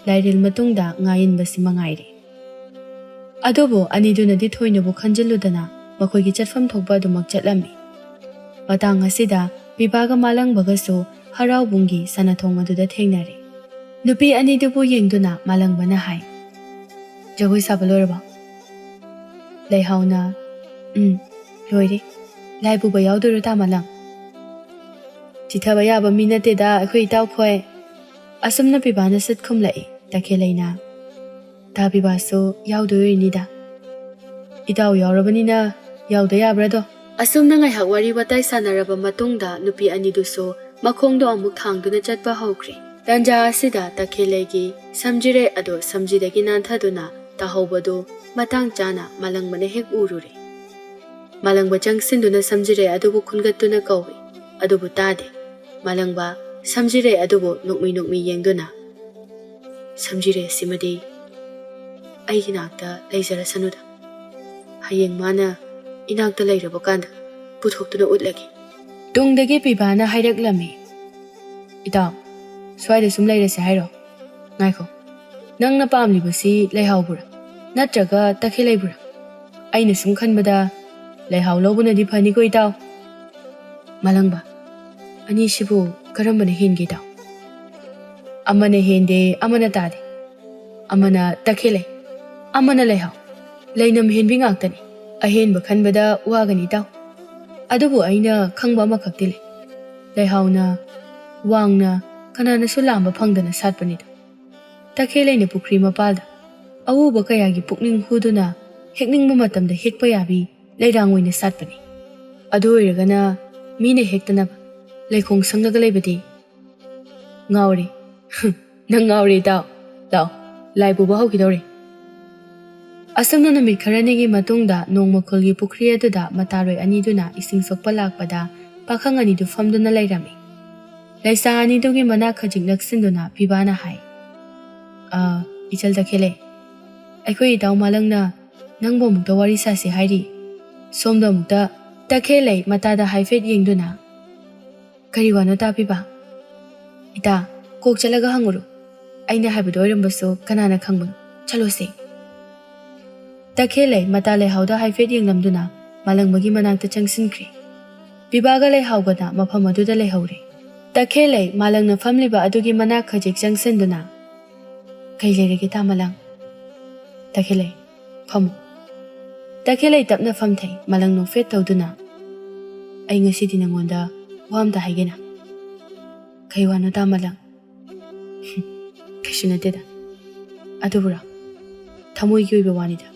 ꯂꯥꯏꯔꯦꯜ ꯃꯇꯨꯡꯗ ꯉꯥꯏꯟꯕꯁꯤ ꯃꯉꯥꯏꯔꯦ ꯑꯗꯨꯕꯨ ꯑꯅꯤꯗꯨꯅꯗꯤ ꯊꯣꯏꯅꯕꯨ ꯈꯟꯖꯤꯜꯂꯨꯗꯅ ꯃꯈꯣꯏꯒꯤ ꯆꯠꯐꯝ ꯊꯣꯛꯄ ꯑꯗꯨꯃꯛ ꯆꯠꯂꯝꯃꯤ ꯃꯇꯥꯡ ꯑꯁꯤꯗ ꯄꯤꯕꯥꯒ ꯃꯥꯂꯪꯕꯒꯁꯨ ꯍꯔꯥꯎꯕꯨꯡꯒꯤ ꯁꯅꯊꯣꯡ ꯑꯗꯨꯗ ꯊꯦꯡꯅꯔꯦ ꯅꯨꯄꯤ ꯑꯅꯤꯗꯨꯕꯨ ꯌꯦꯡꯗꯨꯅ ꯃꯥꯂꯪꯕꯅ ꯍꯥꯏ ꯖꯒꯣꯏ ꯁꯥꯕ ꯂꯣꯏꯔꯕꯣ ꯂꯩꯍꯥꯎꯅ ꯂꯣꯏꯔꯦ ꯂꯥꯏ ꯄꯨꯕ ꯌꯥꯎꯗꯣꯏꯔꯣ ꯇꯥ ꯃꯥꯂꯪ ꯆꯤꯊꯕ ꯌꯥꯕ ꯃꯤ ꯅꯠꯇꯦꯗ ꯑꯩꯈꯣꯏ ꯏꯇꯥꯎꯈꯣꯏ ꯑꯁꯨꯝꯅ ꯄꯤꯕꯥꯅ ꯁꯠ ꯈꯨꯝꯂꯛꯏ ꯇꯈꯦꯜꯂꯩꯅ ꯇꯥ ꯄꯤꯕꯥꯁꯨ ꯌꯥꯎꯗꯣꯏꯅꯤꯗ ꯏꯇꯥꯎ ꯌꯥꯎꯔꯕꯅꯤꯅ ꯌꯥꯎꯗ ꯌꯥꯕ꯭ꯔꯥꯗꯣ ꯑꯁꯨꯝꯅ ꯉꯥꯏꯍꯥꯛ ꯋꯥꯔꯤ ꯋꯥꯇꯥꯏ ꯁꯥꯟꯅꯔꯕ ꯃꯇꯨꯡꯗ ꯅꯨꯄꯤ ꯑꯅꯤꯗꯨꯁꯨ ꯃꯈꯣꯡꯗꯣ ꯑꯃꯨꯛ ꯊꯥꯡꯗꯨꯅ ꯆꯠꯄ ꯍꯧꯈ꯭ꯔꯦ ꯇꯟꯖꯥ ꯑꯁꯤꯗ ꯇꯈꯦꯜꯂꯩꯒꯤ ꯁꯝꯖꯤꯔꯩ ꯑꯗꯨ ꯁꯝꯖꯤꯗꯒꯤ ꯅꯥꯟꯊꯗꯨꯅ ꯇꯥꯍꯧꯕꯗꯨ ꯃꯇꯥꯡ ꯆꯥꯅ ꯃꯥꯂꯪꯕꯅ ꯍꯦꯛ ꯎꯔꯨꯔꯦ ꯃꯥꯂꯪꯕ ꯆꯪꯁꯤꯟꯗꯨꯅ ꯁꯝꯖꯤꯔꯩ ꯑꯗꯨꯕꯨ ꯈꯨꯟꯒꯠꯇꯨꯅ ꯀꯧꯏ ꯑꯗꯨꯕꯨ ꯇꯥꯗꯦ ꯃꯥꯂꯪꯕ ꯁꯝꯖꯤꯔꯩ ꯑꯗꯨꯕꯨ ꯅꯣꯛꯃꯤ ꯅꯣꯛꯃꯤ ꯌꯦꯡꯗꯨꯅ ꯁꯝꯖꯤꯔꯩ ꯑꯁꯤꯃꯗꯤ ꯑꯩꯒꯤ ꯅꯥꯛꯇ ꯂꯩꯖꯔꯁꯅꯨꯗ ꯍꯌꯦꯡ ꯃꯥꯅ ꯏꯅꯥꯛꯇ ꯂꯩꯔꯕ ꯀꯥꯟꯗ ꯄꯨꯊꯣꯛꯇꯨꯅ ꯎꯠꯂꯒꯦ ꯇꯨꯡꯗꯒꯤ ꯄꯤꯕꯥꯅ ꯍꯥꯏꯔꯛꯂꯝꯃꯤ ꯏꯇꯥꯎ ꯁ꯭ꯋꯥꯏꯗ ꯁꯨꯝ ꯂꯩꯔꯁꯦ ꯍꯥꯏꯔꯣ ꯉꯥꯏꯈꯣ ꯅꯪꯅ ꯄꯥꯝꯂꯤꯕꯁꯤ ꯂꯩꯍꯥꯎꯕꯨꯔꯥ ꯅꯠꯇ꯭ꯔꯒ ꯇꯈꯦꯜꯂꯩꯕꯨꯔꯥ ꯑꯩꯅ ꯁꯨꯝ ꯈꯟꯕꯗ ꯂꯩꯍꯥꯎ ꯂꯧꯕꯅꯗꯤ ꯐꯅꯤꯀꯣ ꯏꯇꯥꯎ. ꯃꯥꯂꯪꯕ, ꯑꯅꯤꯁꯤꯕꯨ ꯀꯔꯝꯕꯅ ꯍꯦꯟꯒꯦ ꯏꯇꯥꯎ? ꯑꯃꯅ ꯍꯦꯟꯗꯦ, ꯑꯃꯅ ꯇꯥꯗꯦ. ꯑꯃꯅ ꯇꯈꯦꯜꯂꯩ, ꯑꯃꯅ ꯂꯩꯍꯥꯎ. ꯂꯩꯅꯝ ꯍꯦꯟꯕꯤ ꯉꯥꯛꯇꯅꯤ. ꯑꯍꯦꯟꯕ ꯈꯟꯕꯗ ꯋꯥꯒꯅꯤ ꯏꯇꯥꯎ. ꯑꯗꯨꯕꯨ ꯑꯩꯅ ꯈꯪꯕ ꯑꯃꯈꯛꯇꯤ ꯂꯩ. ꯂꯩꯍꯥꯎꯅ ꯋꯥꯡꯅ ꯀꯅꯥꯅꯁꯨ ꯂꯥꯝꯕ ꯐꯪꯗꯅ ꯁꯥꯠꯄꯅꯤꯗ. ꯇꯈꯦꯜꯂꯩꯅ ꯄꯨꯈ꯭ꯔꯤ ꯃꯄꯥꯜꯗ ꯑꯎꯕ ꯀꯌꯥꯒꯤ ꯄꯨꯛꯅꯤꯡ ꯍꯨꯗꯨꯅ ꯍꯦꯛꯅꯤꯡꯕ ꯃꯇꯝꯗ ꯍꯦꯛꯄ ꯌꯥꯕꯤ ꯂꯩꯔꯥꯡ ꯑꯣꯏꯅ ꯁꯥꯠꯄꯅꯤ. ꯑꯗꯨ ꯑꯣꯏꯔꯒꯅ ꯃꯤꯅ ꯍꯦꯛꯇꯅꯕ ꯂꯩꯈꯣꯡ ꯁꯪꯂꯒ ꯂꯩꯕꯗꯤ ꯉꯥꯎꯔꯦ. ꯅꯪ ꯉꯥꯎꯔꯦ ꯏꯇꯥꯎ. ꯂꯥꯛꯑꯣ, ꯂꯥꯏ ꯄꯨꯕ ꯍꯧꯈꯤꯗꯧꯔꯦ. ꯑꯁꯨꯝꯅ ꯅꯨꯃꯤꯠ ꯈꯔꯅꯤꯒꯤ ꯃꯇꯨꯡꯗ ꯅꯣꯡꯃꯈꯨꯜꯒꯤ ꯄꯨꯈ꯭ꯔꯤ ꯑꯗꯨꯗ ꯃꯇꯥꯔꯣꯏ ꯑꯅꯤꯗꯨꯅ ꯏꯁꯤꯡ ꯁꯣꯛꯄ ꯂꯥꯛꯄꯗ ꯄꯥꯈꯪ ꯑꯅꯤꯗꯨ ꯐꯝꯗꯨꯅ ꯂꯩꯔꯝꯃꯤ. ꯂꯩꯁꯥ ꯑꯅꯤꯗꯨꯒꯤ ꯃꯅꯥꯛ ꯈꯖꯤꯛ ꯅꯛꯁꯤꯟꯗꯨꯅ ꯄꯤꯕꯥꯅ ꯍꯥꯏ, ꯏꯆꯜ ꯇꯈꯦꯜꯂꯩ, ꯑꯩꯈꯣꯏ ꯏꯇꯥꯎ ꯃꯥꯂꯪꯅ ꯅꯪꯕꯨ ꯑꯃꯨꯛꯇ ꯋꯥꯔꯤ ꯁꯥꯁꯤ ꯍꯥꯏꯔꯤ. ꯁꯣꯝꯗ ꯑꯃꯨꯛꯇ. ꯇꯈꯦꯜꯂꯩ ꯃꯇꯥꯗ ꯍꯥꯏꯐꯦꯠ ꯌꯦꯡꯗꯨꯅ, ꯀꯔꯤ ꯋꯥꯅꯣ ꯇꯥꯕꯤꯕ? ꯏꯇꯥ, ꯀꯣꯛ ꯆꯠꯂꯒ ꯍꯪꯉꯨꯔꯣ. ꯑꯩꯅ ꯍꯥꯏꯕꯗꯣ ꯑꯣꯏꯔꯝꯕꯁꯨ ꯀꯅꯥꯅ ꯈꯪꯕꯅꯣ. ꯆꯠꯂꯣꯁꯦ. ꯇꯈꯦꯜꯂꯩ ꯃꯇꯥ ꯂꯩꯍꯥꯎꯗ ꯍꯥꯏꯐꯦꯠ ꯌꯦꯡꯂꯝꯗꯨꯅ ꯃꯥꯂꯪꯕꯒꯤ ꯃꯅꯥꯛꯇ ꯆꯪꯁꯤꯟꯈ꯭ꯔꯦ. ꯄꯤꯕꯥꯒ ꯂꯩꯍꯥꯎꯒꯅ ꯃꯐꯝ ꯑꯗꯨꯗ ꯂꯩꯍꯧꯔꯦ. ꯇꯈꯦꯜꯂꯩ ꯃꯥꯂꯪꯅ ꯐꯝꯂꯤꯕ ꯑꯗꯨꯒꯤ ꯃꯅꯥꯛ ꯈꯖꯤꯛ ꯆꯪꯁꯤꯟꯗꯨꯅ, ꯀꯩ ꯂꯩꯔꯒꯦ ꯇꯥ ꯃꯥꯂꯪ? ꯇꯈꯦꯜꯂꯩ, ꯐꯝꯃꯨ. ꯇꯈꯦꯜꯂꯩ ꯇꯞꯅ ꯐꯝꯊꯩ. ꯃꯥꯂꯪ ꯅꯣꯛꯐꯦꯠ ꯇꯧꯗꯨꯅ, ꯑꯩ ꯉꯁꯤꯗꯤ ꯅꯪꯉꯣꯟꯗ ꯋꯥ ꯑꯝꯇ ꯍꯥꯏꯒꯦꯅ. ꯀꯩ ꯋꯥꯅꯣ ꯇꯥ ꯃꯥꯂꯪ? ꯀꯩꯁꯨ ꯅꯠꯇꯦꯗ. ꯑꯗꯨꯕꯨꯔꯣ, ꯊꯃꯣꯏꯒꯤ ꯑꯣꯏꯕ ꯋꯥꯅꯤꯗ.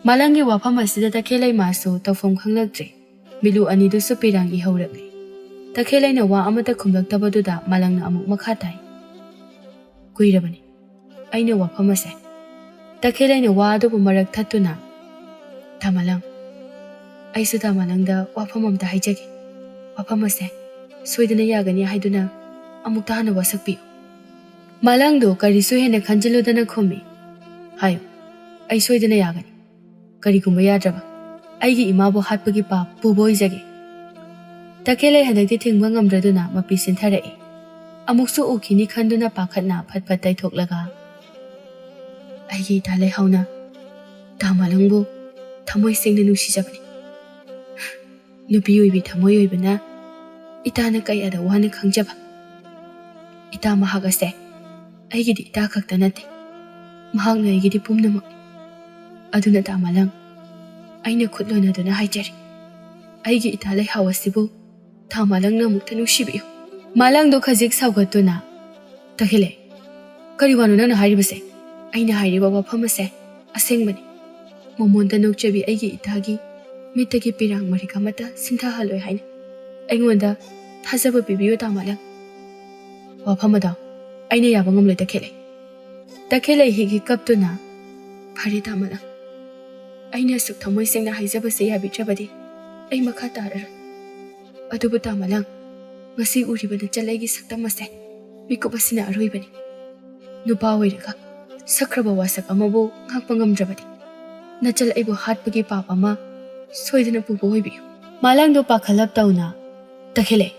ꯃꯥꯂꯪꯒꯤ ꯋꯥꯐꯝ ꯑꯁꯤꯗ ꯇꯈꯦꯜꯂꯩ ꯃꯥꯁꯨ ꯇꯧꯐꯝ ꯈꯪꯂꯛꯇ꯭ꯔꯦ. ꯃꯤꯂꯨ ꯑꯅꯤꯗꯨꯁꯨ ꯄꯤꯔꯥꯡ ꯏꯍꯧꯔꯛꯂꯦ. ꯇꯈꯦꯜꯂꯩꯅ ꯋꯥ ꯑꯃꯠꯇ ꯈꯨꯝꯂꯛꯇꯕꯗꯨꯗ ꯃꯥꯂꯪꯅ ꯑꯃꯨꯛ ꯃꯈꯥ ꯇꯥꯏ. ꯀꯨꯏꯔꯕꯅꯤ ꯑꯩꯅ ꯋꯥꯐꯝ ꯑꯁꯦ. ꯇꯈꯦꯜꯂꯩꯅ ꯋꯥ ꯑꯗꯨꯕꯨ ꯃꯔꯛ ꯊꯠꯇꯨꯅ, ꯇꯥ ꯃꯥꯂꯪ, ꯑꯩꯁꯨ ꯇꯥ ꯃꯥꯂꯪꯗ ꯋꯥꯐꯝ ꯑꯝꯇ ꯍꯥꯏꯖꯒꯦ. ꯋꯥꯐꯝ ꯑꯁꯦ ꯁꯣꯏꯗꯅ ꯌꯥꯒꯅꯤ ꯍꯥꯏꯗꯨꯅ ꯑꯃꯨꯛꯇ ꯍꯥꯟꯅ ꯋꯥꯁꯛꯄꯤꯌꯨ. ꯃꯥꯂꯪꯗꯨ ꯀꯔꯤꯁꯨ ꯍꯦꯟꯅ ꯈꯟꯖꯤꯜꯂꯨꯗꯅ ꯈꯨꯝꯃꯤ. ꯍꯥꯏꯌꯨ, ꯑꯩ ꯁꯣꯏꯗꯅ ꯌꯥꯒꯅꯤ. ꯀꯔꯤꯒꯨꯝꯕ ꯌꯥꯗ꯭ꯔꯕ ꯑꯩꯒꯤ ꯏꯃꯥꯕꯨ ꯍꯥꯠꯄꯒꯤ ꯄꯥꯞ ꯄꯨꯕ ꯑꯣꯏꯖꯒꯦ. ꯇꯈꯦꯜꯂꯩ ꯍꯟꯗꯛꯇꯤ ꯊꯤꯡꯕ ꯉꯝꯗ꯭ꯔꯗꯨꯅ ꯃꯄꯤ ꯁꯤꯟꯊꯔꯛꯏ. ꯑꯃꯨꯛꯁꯨ ꯎꯈꯤꯅꯤ ꯈꯟꯗꯨꯅ ꯄꯥꯈꯠꯅ ꯐꯠ ꯐꯠ ꯇꯩꯊꯣꯛꯂꯒ, ꯑꯩꯒꯤ ꯏꯇꯥ ꯂꯩꯍꯥꯎꯅ ꯇꯥ ꯃꯥꯂꯪꯕꯨ ꯊꯃꯣꯏ ꯁꯦꯡꯅ ꯅꯨꯡꯁꯤꯖꯕꯅꯤ. ꯅꯨꯄꯤ ꯑꯣꯏꯕꯤ ꯊꯃꯣꯏ ꯑꯣꯏꯕꯅ ꯏꯇꯥꯅ ꯀꯌꯥꯗ ꯋꯥꯅ ꯈꯪꯖꯕ. ꯏꯇꯥ ꯃꯍꯥꯛ ꯑꯁꯦ ꯑꯩꯒꯤꯗꯤ ꯏꯇꯥ ꯈꯛꯇ ꯅꯠꯇꯦ. ꯃꯍꯥꯛꯅ ꯑꯩꯒꯤꯗꯤ ꯄꯨꯝꯅꯃꯛꯅꯤ. ꯑꯗꯨꯅ ꯇꯥ ꯃꯥꯂꯪ, ꯑꯩꯅ ꯈꯨꯠ ꯂꯣꯟꯅꯗꯨꯅ ꯍꯥꯏꯖꯔꯤ. ꯑꯩꯒꯤ ꯏꯇꯥ ꯂꯩꯍꯥꯎ ꯑꯁꯤꯕꯨ ꯇꯥ ꯃꯥꯂꯪꯅ ꯑꯃꯨꯛꯇ ꯅꯨꯡꯁꯤꯕꯤꯌꯨ. ꯃꯥꯂꯪꯗꯣ ꯈꯖꯤꯛ ꯁꯥꯎꯒꯠꯇꯨꯅ, ꯇꯈꯦꯜꯂꯩ, ꯀꯔꯤ ꯋꯥꯅꯣ ꯅꯪꯅ ꯍꯥꯏꯔꯤꯕꯁꯦ? ꯑꯩꯅ ꯍꯥꯏꯔꯤꯕ ꯋꯥꯐꯝ ꯑꯁꯦ ꯑꯁꯦꯡꯕꯅꯤ. ꯃꯃꯣꯟꯗ ꯅꯣꯛꯆꯕꯤ ꯑꯩꯒꯤ ꯏꯇꯥꯒꯤ ꯃꯤꯠꯇꯒꯤ ꯄꯤꯔꯥꯡ ꯃꯔꯤꯛ ꯑꯃꯠꯇ ꯁꯤꯟꯊꯍꯜꯂꯣꯏ ꯍꯥꯏꯅ ꯑꯩꯉꯣꯟꯗ ꯊꯥꯖꯕ ꯄꯤꯕꯤꯌꯨ ꯇꯥ ꯃꯥꯂꯪ. ꯋꯥꯐꯝ ꯑꯗꯣ ꯑꯩꯅ ꯌꯥꯕ ꯉꯝꯂꯣꯏ ꯇꯈꯦꯜꯂꯩ. ꯇꯈꯦꯜꯂꯩ ꯍꯤꯛ ꯍꯤꯛ ꯀꯞꯇꯨꯅ, ꯐꯔꯦ ꯇꯥ ꯃꯥꯂꯪ, ꯑꯩꯅ ꯑꯁꯨꯛ ꯊꯃꯣꯏ ꯁꯦꯡꯅ ꯍꯥꯏꯖꯕꯁꯦ ꯌꯥꯕꯤꯗ꯭ꯔꯕꯗꯤ ꯑꯩ ꯃꯈꯥ ꯇꯥꯔꯔꯣꯏ. ꯑꯗꯨꯕꯨ ꯇꯥ ꯃꯥꯂꯪ, ꯉꯁꯤ ꯎꯔꯤꯕ ꯅꯆꯜ ꯑꯩꯒꯤ ꯁꯛꯇꯝ ꯑꯁꯦ ꯃꯤꯀꯨꯞ ꯑꯁꯤꯅ ꯑꯔꯣꯏꯕꯅꯤ. ꯅꯨꯄꯥ ꯑꯣꯏꯔꯒ ꯁꯛꯈ꯭ꯔꯕ ꯋꯥꯁꯛ ꯑꯃꯕꯨ ꯉꯥꯛꯄ ꯉꯝꯗ꯭ꯔꯕꯗꯤ ꯅꯆꯜ ꯑꯩꯕꯨ ꯍꯥꯠꯄꯒꯤ ꯄꯥꯞ ꯑꯃ ꯁꯣꯏꯗꯅ ꯄꯨꯕ ꯑꯣꯏꯕꯤꯌꯨ. ꯃꯥꯂꯪꯗꯣ ꯄꯥꯈꯠꯂꯞ ꯇꯧꯅ, ꯇꯈꯦꯜꯂꯩ,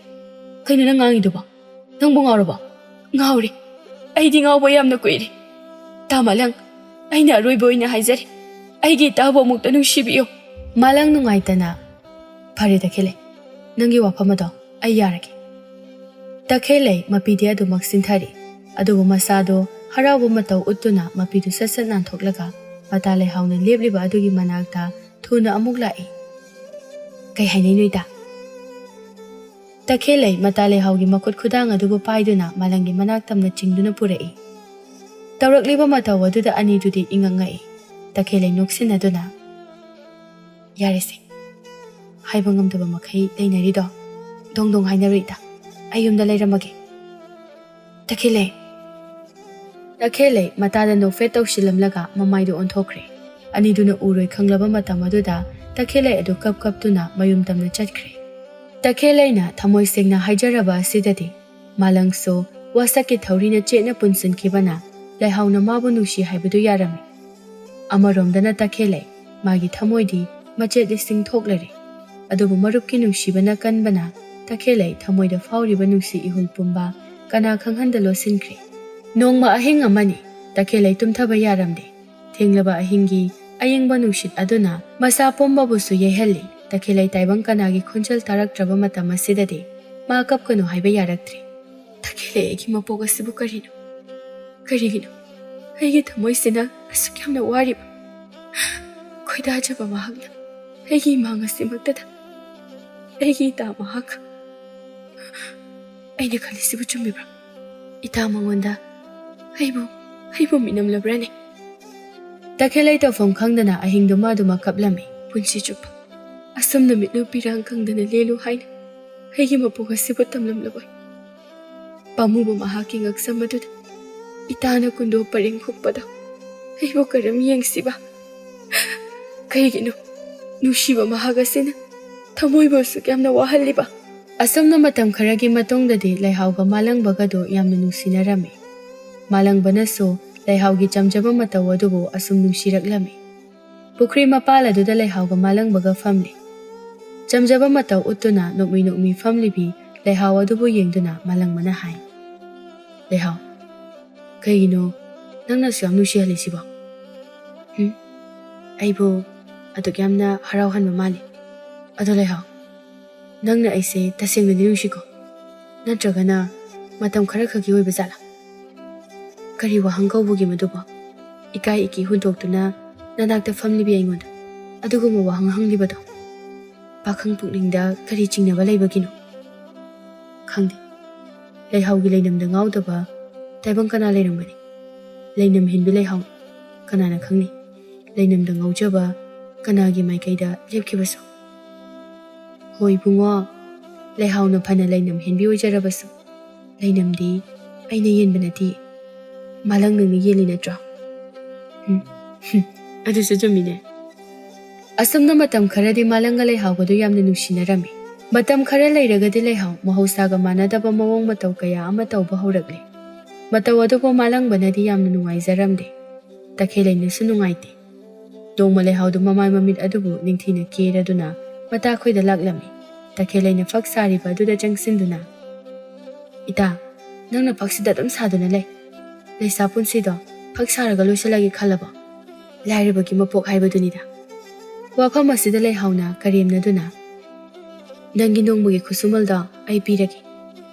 ꯀꯩꯅꯣ ꯅꯪ ꯉꯥꯡꯉꯤꯗꯨꯕꯣ? ꯅꯪꯕꯨ ꯉꯥꯎꯔꯕꯣ? ꯉꯥꯎꯔꯦ. ꯑꯩꯗꯤ ꯉꯥꯎꯕ ꯌꯥꯝꯅ ꯀꯨꯏꯔꯦ. ꯇꯥ ꯃꯥꯂꯪ, ꯑꯩꯅ ꯑꯔꯣꯏꯕ ꯑꯣꯏꯅ ꯍꯥꯏꯖꯔꯤ. ꯑꯩꯒꯤ ꯏꯇꯥꯕꯨ ꯑꯃꯨꯛꯇ ꯅꯨꯡꯁꯤꯕꯤꯌꯨ. ꯃꯥꯂꯪ ꯅꯨꯡꯉꯥꯏꯇꯅ, ꯐꯔꯦ ꯇꯈꯦꯜꯂꯩ, ꯅꯪꯒꯤ ꯋꯥꯐꯝ ꯑꯗꯣ ꯑꯩ ꯌꯥꯔꯒꯦ. ꯇꯈꯦꯜꯂꯩ ꯃꯄꯤꯗꯤ ꯑꯗꯨꯃꯛ ꯁꯤꯟꯊꯔꯤ. ꯑꯗꯨꯕꯨ ꯃꯁꯥꯗꯣ ꯍꯔꯥꯎꯕ ꯃꯇꯧ ꯎꯠꯇꯨꯅ ꯃꯄꯤꯗꯨ ꯁꯠ ꯁꯠ ꯅꯥꯟꯊꯣꯛꯂꯒ ꯃꯇꯥ ꯂꯩꯍꯥꯎꯅ ꯂꯦꯞꯂꯤꯕ ꯑꯗꯨꯒꯤ ꯃꯅꯥꯛꯇ ꯊꯨꯅ ꯑꯃꯨꯛ ꯂꯥꯛꯏ. ꯀꯩ ꯍꯥꯏꯅꯩꯅꯣ ꯏꯇꯥ? ꯇꯈꯦꯜꯂꯩ ꯃꯇꯥ ꯂꯩꯍꯥꯎꯒꯤ ꯃꯈꯨꯠ ꯈꯨꯗꯥꯡ ꯑꯗꯨꯕꯨ ꯄꯥꯏꯗꯨꯅ ꯃꯥꯂꯪꯒꯤ ꯃꯅꯥꯛ ꯇꯝꯅ ꯆꯤꯡꯗꯨꯅ ꯄꯨꯔꯛꯏ. ꯇꯧꯔꯛꯂꯤꯕ ꯃꯇꯧ ꯑꯗꯨꯗ ꯑꯅꯤꯗꯨꯗꯤ ꯏꯉꯛꯉꯛꯏ. ꯇꯈꯦꯜꯂꯩ ꯅꯣꯛꯁꯤꯟꯅꯗꯨꯅ, ꯌꯥꯔꯦꯁꯦ, ꯍꯥꯏꯕ ꯉꯝꯗꯕ ꯃꯈꯩ ꯂꯩꯅꯔꯤꯗꯣ ꯗꯣꯡ ꯗꯣꯡ ꯍꯥꯏꯅꯔꯣ ꯏꯇꯥ. ꯑꯩ ꯌꯨꯝꯗ ꯂꯩꯔꯝꯃꯒꯦ. ꯇꯈꯦꯜꯂꯩ. ꯇꯈꯦꯜꯂꯩ ꯃꯇꯥꯗ ꯅꯣꯛꯐꯦꯠ ꯇꯧꯁꯤꯜꯂꯝꯂꯒ ꯃꯃꯥꯏꯗꯨ ꯑꯣꯟꯊꯣꯛꯈ꯭ꯔꯦ. ꯑꯅꯤꯗꯨꯅ ꯎꯔꯣꯏ ꯈꯪꯂꯕ ꯃꯇꯝ ꯑꯗꯨꯗ ꯇꯈꯦꯜꯂꯩ ꯑꯗꯨ ꯀꯞ ꯀꯞꯇꯨꯅ ꯃꯌꯨꯝ ꯇꯝꯅ ꯆꯠꯈ꯭ꯔꯦ. ꯇꯈꯦꯜꯂꯩꯅ ꯊꯃꯣꯏ ꯁꯦꯡꯅ ꯍꯥꯏꯖꯔꯕ ꯑꯁꯤꯗꯗꯤ ꯃꯥꯂꯪꯁꯨ ꯋꯥꯁꯛꯀꯤ ꯊꯧꯔꯤꯅ ꯆꯦꯠꯅ ꯄꯨꯟꯁꯤꯟꯈꯤꯕꯅ ꯂꯩꯍꯥꯎꯅ ꯃꯥꯕꯨ ꯅꯨꯡꯁꯤ ꯍꯥꯏꯕꯗꯨ ꯌꯥꯔꯝꯃꯤ. ꯑꯃꯔꯣꯝꯗꯅ ꯇꯈꯦꯜꯂꯩ ꯃꯥꯒꯤ ꯊꯃꯣꯏꯗꯤ ꯃꯆꯦꯠ ꯂꯤꯁꯤꯡ ꯊꯣꯛꯂꯔꯦ. ꯑꯗꯨꯕꯨ ꯃꯔꯨꯞꯀꯤ ꯅꯨꯡꯁꯤꯕꯅ ꯀꯟꯕꯅ ꯇꯈꯦꯜꯂꯩ ꯊꯃꯣꯏꯗ ꯐꯥꯎꯔꯤꯕ ꯅꯨꯡꯁꯤ ꯏꯍꯨꯜ ꯄꯨꯝꯕ ꯀꯅꯥ ꯈꯪꯍꯟꯗ ꯂꯣꯠꯁꯤꯟꯈ꯭ꯔꯦ. ꯅꯣꯡꯃ ꯑꯍꯤꯡ ꯑꯃꯅꯤ. ꯇꯈꯦꯜꯂꯩ ꯇꯨꯝꯊꯕ ꯌꯥꯔꯝꯗꯦ. ꯊꯦꯡꯂꯕ ꯑꯍꯤꯡꯒꯤ ꯑꯌꯤꯡꯕ ꯅꯨꯡꯁꯤꯠ ꯑꯗꯨꯅ ꯃꯁꯥ ꯄꯨꯝꯕꯕꯨꯁꯨ ꯌꯩꯍꯜꯂꯤ꯫ ꯇꯈꯦꯜꯂꯩ ꯇꯥꯏꯕꯪ ꯀꯅꯥꯒꯤ ꯈꯣꯟꯖꯦꯜ ꯇꯥꯔꯛꯇ꯭ꯔꯕ ꯃꯇꯝ ꯑꯁꯤꯗꯗꯤ ꯃꯥ ꯀꯞꯀꯅꯨ ꯍꯥꯏꯕ ꯌꯥꯔꯛꯇ꯭ꯔꯤ꯫ ꯇꯈꯦꯜꯂꯩ ꯑꯩꯒꯤ ꯃꯄꯣꯛ ꯑꯁꯤꯕꯨ ꯀꯔꯤꯅꯣ? ꯀꯔꯤꯒꯤꯅꯣ ꯑꯩꯒꯤ ꯊꯃꯣꯏꯁꯤꯅ ꯑꯁꯨꯛ ꯌꯥꯝꯅ ꯋꯥꯔꯤꯕ? ꯈꯣꯏꯗꯥꯖꯕ ꯃꯍꯥꯛꯅ ꯑꯩꯒꯤ ꯏꯃꯥꯡ ꯑꯁꯤꯃꯛꯇꯗ ꯑꯩꯒꯤ ꯏꯇꯥ ꯃꯍꯥꯛ ꯑꯩꯅ ꯈꯜꯂꯤꯁꯤꯕꯨ ꯆꯨꯝꯃꯤꯕ꯭ꯔꯥ? ꯏꯇꯥ ꯃꯉꯣꯟꯗ ꯑꯩꯕꯨ ꯃꯤꯅꯝꯂꯕ꯭ꯔꯅꯦ? ꯇꯈꯦꯜꯂꯩ ꯇꯧꯐꯝ ꯈꯪꯗꯅ ꯑꯍꯤꯡꯗꯨꯃ ꯑꯗꯨꯃꯛ ꯀꯞꯂꯝꯃꯤ ꯄꯨꯟꯁꯤ ꯆꯨꯞꯄ꯫ ꯑꯁꯨꯝꯅ ꯃꯤꯠꯂꯨ ꯄꯤꯔꯥꯡ ꯈꯪꯗꯅ ꯂꯦꯜꯂꯨ ꯍꯥꯏꯅ ꯑꯩꯒꯤ ꯃꯄꯣꯛ ꯑꯁꯤꯕꯨ ꯇꯝꯂꯝꯂꯕꯣꯏ꯫ ꯄꯥꯝꯃꯨꯕ ꯃꯍꯥꯛꯀꯤ ꯉꯛꯁꯝ ꯑꯗꯨꯗ ꯏꯇꯥꯅ ꯀꯨꯟꯗꯣ ꯄꯔꯦꯡ ꯍꯨꯛꯄꯗꯣ ꯑꯩꯕꯨ ꯀꯔꯝ ꯌꯦꯡꯁꯤꯕ? ꯀꯩꯒꯤꯅꯣ ꯅꯨꯡꯁꯤꯕ ꯃꯍꯥꯛ ꯑꯁꯤꯅ ꯊꯃꯣꯏꯕꯨ ꯑꯁꯨꯛ ꯌꯥꯝꯅ ꯋꯥꯍꯜꯂꯤꯕ? ꯑꯁꯨꯝꯅ ꯃꯇꯝ ꯈꯔꯒꯤ ꯃꯇꯨꯡꯗꯗꯤ ꯂꯩꯍꯥꯎꯒ ꯃꯥꯂꯪꯕꯒꯗꯨ ꯌꯥꯝꯅ ꯅꯨꯡꯁꯤꯅꯔꯝꯃꯤ꯫ ꯃꯥꯂꯪꯕꯅꯁꯨ ꯂꯩꯍꯥꯎꯒꯤ ꯆꯝꯖꯕ ꯃꯇꯧ ꯑꯗꯨꯕꯨ ꯑꯁꯨꯝ ꯅꯨꯡꯁꯤꯔꯛꯂꯝꯃꯤ꯫ ꯄꯨꯈ꯭ꯔꯤ ꯃꯄꯥꯜ ꯑꯗꯨꯗ ꯂꯩꯍꯥꯎꯒ ꯃꯥꯂꯪꯕꯒ ꯐꯝꯂꯤ꯫ ꯆꯝꯖꯕ ꯃꯇꯧ ꯎꯠꯇꯨꯅ ꯅꯣꯛꯃꯤ ꯐꯝꯂꯤꯕꯤ ꯂꯩꯍꯥꯎ ꯑꯗꯨꯕꯨ ꯌꯦꯡꯗꯨꯅ ꯃꯥꯂꯪꯕꯅ ꯍꯥꯏ, ꯂꯩꯍꯥꯎ, ꯀꯩꯒꯤꯅꯣ ꯅꯪꯅꯁꯨ ꯌꯥꯝ ꯅꯨꯡꯁꯤꯍꯜꯂꯤꯁꯤꯕꯣ? ꯑꯩꯕꯨ ꯑꯗꯨꯛ ꯌꯥꯝꯅ ꯍꯔꯥꯎꯍꯟꯕ ꯃꯥꯜꯂꯤ꯫ ꯑꯗꯣ ꯂꯩꯍꯥꯎ, ꯅꯪꯅ ꯑꯩꯁꯦ ꯇꯁꯦꯡꯅꯗꯤ ꯅꯨꯡꯁꯤꯀꯣ? ꯅꯠꯇ꯭ꯔꯒꯅ ꯃꯇꯝ ꯈꯔ ꯈꯛꯀꯤ ꯑꯣꯏꯕ ꯖꯥꯠꯂꯥ? ꯀꯔꯤ ꯋꯥꯍꯪ ꯀꯧꯕꯒꯤ ꯃꯗꯨꯕꯣ? ꯏꯀꯥꯏ ꯏꯀꯤ ꯍꯨꯟꯗꯣꯛꯇꯨꯅ ꯅꯅꯥꯛꯇ ꯐꯝꯂꯤꯕꯤ ꯑꯩꯉꯣꯟꯗ ꯑꯗꯨꯒꯨꯝꯕ ꯋꯥꯍꯪ ꯍꯪꯂꯤꯕꯗꯣ ꯄꯥꯈꯪ ꯄꯨꯛꯅꯤꯡꯗ ꯀꯔꯤ ꯆꯤꯡꯅꯕ ꯂꯩꯕꯒꯤꯅꯣ? ꯈꯪꯗꯦ, ꯂꯩꯍꯥꯎꯒꯤ ꯂꯩꯅꯝꯗ ꯉꯥꯎꯗꯕ ꯇꯥꯏꯕꯪ ꯀꯅꯥ ꯂꯩꯔꯝꯒꯅꯤ? ꯂꯩꯅꯝ ꯍꯦꯟꯕꯤ ꯂꯩꯍꯥꯎꯅꯤ, ꯀꯅꯥꯅ ꯈꯪꯅꯤ ꯂꯩꯅꯝꯗ ꯉꯥꯎꯖꯕ ꯀꯅꯥꯒꯤ ꯃꯥꯏꯀꯩꯗ ꯂꯦꯞꯈꯤꯕꯁꯨ? ꯍꯣꯏ ꯏꯕꯨꯡꯉꯣ, ꯂꯩꯍꯥꯎꯅ ꯐꯅ ꯂꯩꯅꯝ ꯍꯦꯟꯕꯤ ꯑꯣꯏꯖꯔꯕꯁꯨ ꯂꯩꯅꯝꯗꯤ ꯑꯩꯅ ꯌꯦꯟꯕ ꯅꯠꯇꯤꯌꯦ, ꯃꯥꯂꯪ ꯅꯪꯅ ꯌꯦꯜꯂꯤ ꯅꯠꯇ꯭ꯔꯣ? ꯑꯗꯨꯁꯨ ꯆꯨꯝꯃꯤꯅꯦ꯫ ꯑꯁꯨꯝꯅ ꯃꯇꯝ ꯈꯔꯗꯤ ꯃꯥꯂꯪꯒ ꯂꯩꯍꯥꯎꯒꯗꯨ ꯌꯥꯝꯅ ꯅꯨꯡꯁꯤꯅꯔꯝꯃꯤ꯫ ꯃꯇꯝ ꯈꯔ ꯂꯩꯔꯒꯗꯤ ꯂꯩꯍꯥꯎ ꯃꯍꯧꯁꯥꯒ ꯃꯥꯟꯅꯗꯕ ꯃꯑꯣꯡ ꯃꯇꯧ ꯀꯌꯥ ꯑꯃ ꯇꯧꯕ ꯍꯧꯔꯛꯂꯤ꯫ ꯃꯇꯧ ꯑꯗꯨꯕꯨ ꯃꯥꯂꯪꯕꯅꯗꯤ ꯌꯥꯝꯅ ꯅꯨꯡꯉꯥꯏꯖꯔꯝꯗꯦ꯫ ꯇꯈꯦꯜꯂꯩꯅꯁꯨ ꯅꯨꯡꯉꯥꯏꯇꯦ꯫ ꯅꯣꯡꯃ ꯂꯩꯍꯥꯎꯗꯨ ꯃꯃꯥꯏ ꯃꯃꯤꯠ ꯑꯗꯨꯕꯨ ꯅꯤꯡꯊꯤꯅ ꯀꯦꯔꯗꯨꯅ ꯃꯇꯥꯈꯣꯏꯗ ꯂꯥꯛꯂꯝꯃꯤ꯫ ꯇꯈꯦꯜꯂꯩꯅ ꯐꯛ ꯁꯥꯔꯤꯕ ꯑꯗꯨꯗ ꯆꯪꯁꯤꯟꯗꯨꯅ, ꯏꯇꯥ, ꯅꯪꯅ ꯐꯛꯁꯤꯗ ꯑꯗꯨꯝ ꯁꯥꯗꯨꯅ ꯂꯩ, ꯂꯩꯁꯥ ꯄꯨꯟꯁꯤꯗꯣ ꯐꯛ ꯁꯥꯔꯒ ꯂꯣꯏꯁꯤꯜꯂꯒꯦ ꯈꯜꯂꯕꯣ? ꯂꯥꯏꯔꯕꯒꯤ ꯃꯄꯣꯛ ꯍꯥꯏꯕꯗꯨꯅꯤꯗ꯫ ꯋꯥꯐꯝ ꯑꯁꯤꯗ ꯂꯩꯍꯥꯎꯅ ꯀꯔꯦꯝꯅꯗꯨꯅ, ꯅꯪꯒꯤ ꯅꯣꯡꯃꯒꯤ ꯈꯨꯠꯁꯨꯃꯜꯗꯣ ꯑꯩ ꯄꯤꯔꯒꯦ꯫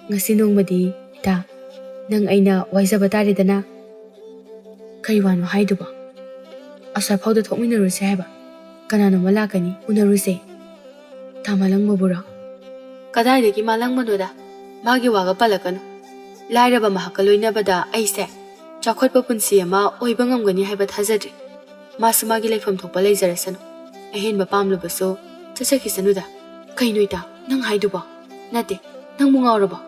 ꯉꯁꯤ ꯅꯣꯡꯃꯗꯤ ꯏꯇꯥ, ꯅꯪ ꯑꯩꯅ ꯋꯥꯏꯖꯕ ꯇꯥꯔꯦꯗꯅ꯫ ꯀꯔꯤ ꯋꯥꯅꯣ ꯍꯥꯏꯗꯨꯕꯣ? ꯑꯁ꯭ꯋꯥꯏꯐꯥꯎꯗ ꯊꯣꯛꯃꯤꯟꯅꯔꯨꯁꯦ ꯍꯥꯏꯕ? ꯀꯅꯥꯅꯣꯃ ꯂꯥꯛꯀꯅꯤ, ꯎꯅꯔꯨꯁꯦ꯫ ꯇꯥ ꯃꯥꯂꯪꯕꯕꯨꯔꯣ? ꯀꯗꯥꯏꯗꯒꯤ ꯃꯥꯂꯪꯕꯅꯣꯗ, ꯃꯥꯒꯤ ꯋꯥꯒ ꯄꯜꯂꯛꯀꯅꯨ꯫ ꯂꯥꯏꯔꯕ ꯃꯍꯥꯛꯀ ꯂꯣꯏꯅꯕꯗ ꯑꯩꯁꯦ ꯆꯥꯎꯈꯠꯄ ꯄꯨꯟꯁꯤ ꯑꯃ ꯑꯣꯏꯕ ꯉꯝꯒꯅꯤ ꯍꯥꯏꯕ ꯊꯥꯖꯗ꯭ꯔꯤ꯫ ꯃꯥꯁꯨ ꯃꯥꯒꯤ ꯂꯩꯐꯝ ꯊꯣꯛꯄ ꯂꯩꯖꯔꯁꯅꯨ, ꯑꯍꯦꯟꯕ ꯄꯥꯝꯂꯕꯁꯨ ꯆꯠꯆꯈꯤꯁꯅꯨꯗ꯫ ꯀꯩꯅꯣ ꯏꯇꯥ, ꯅꯪ ꯍꯥꯏꯗꯨꯕꯣ? ꯅꯠꯇꯦ, ꯅꯪꯕꯨ ꯉꯥꯎꯔꯕꯣ?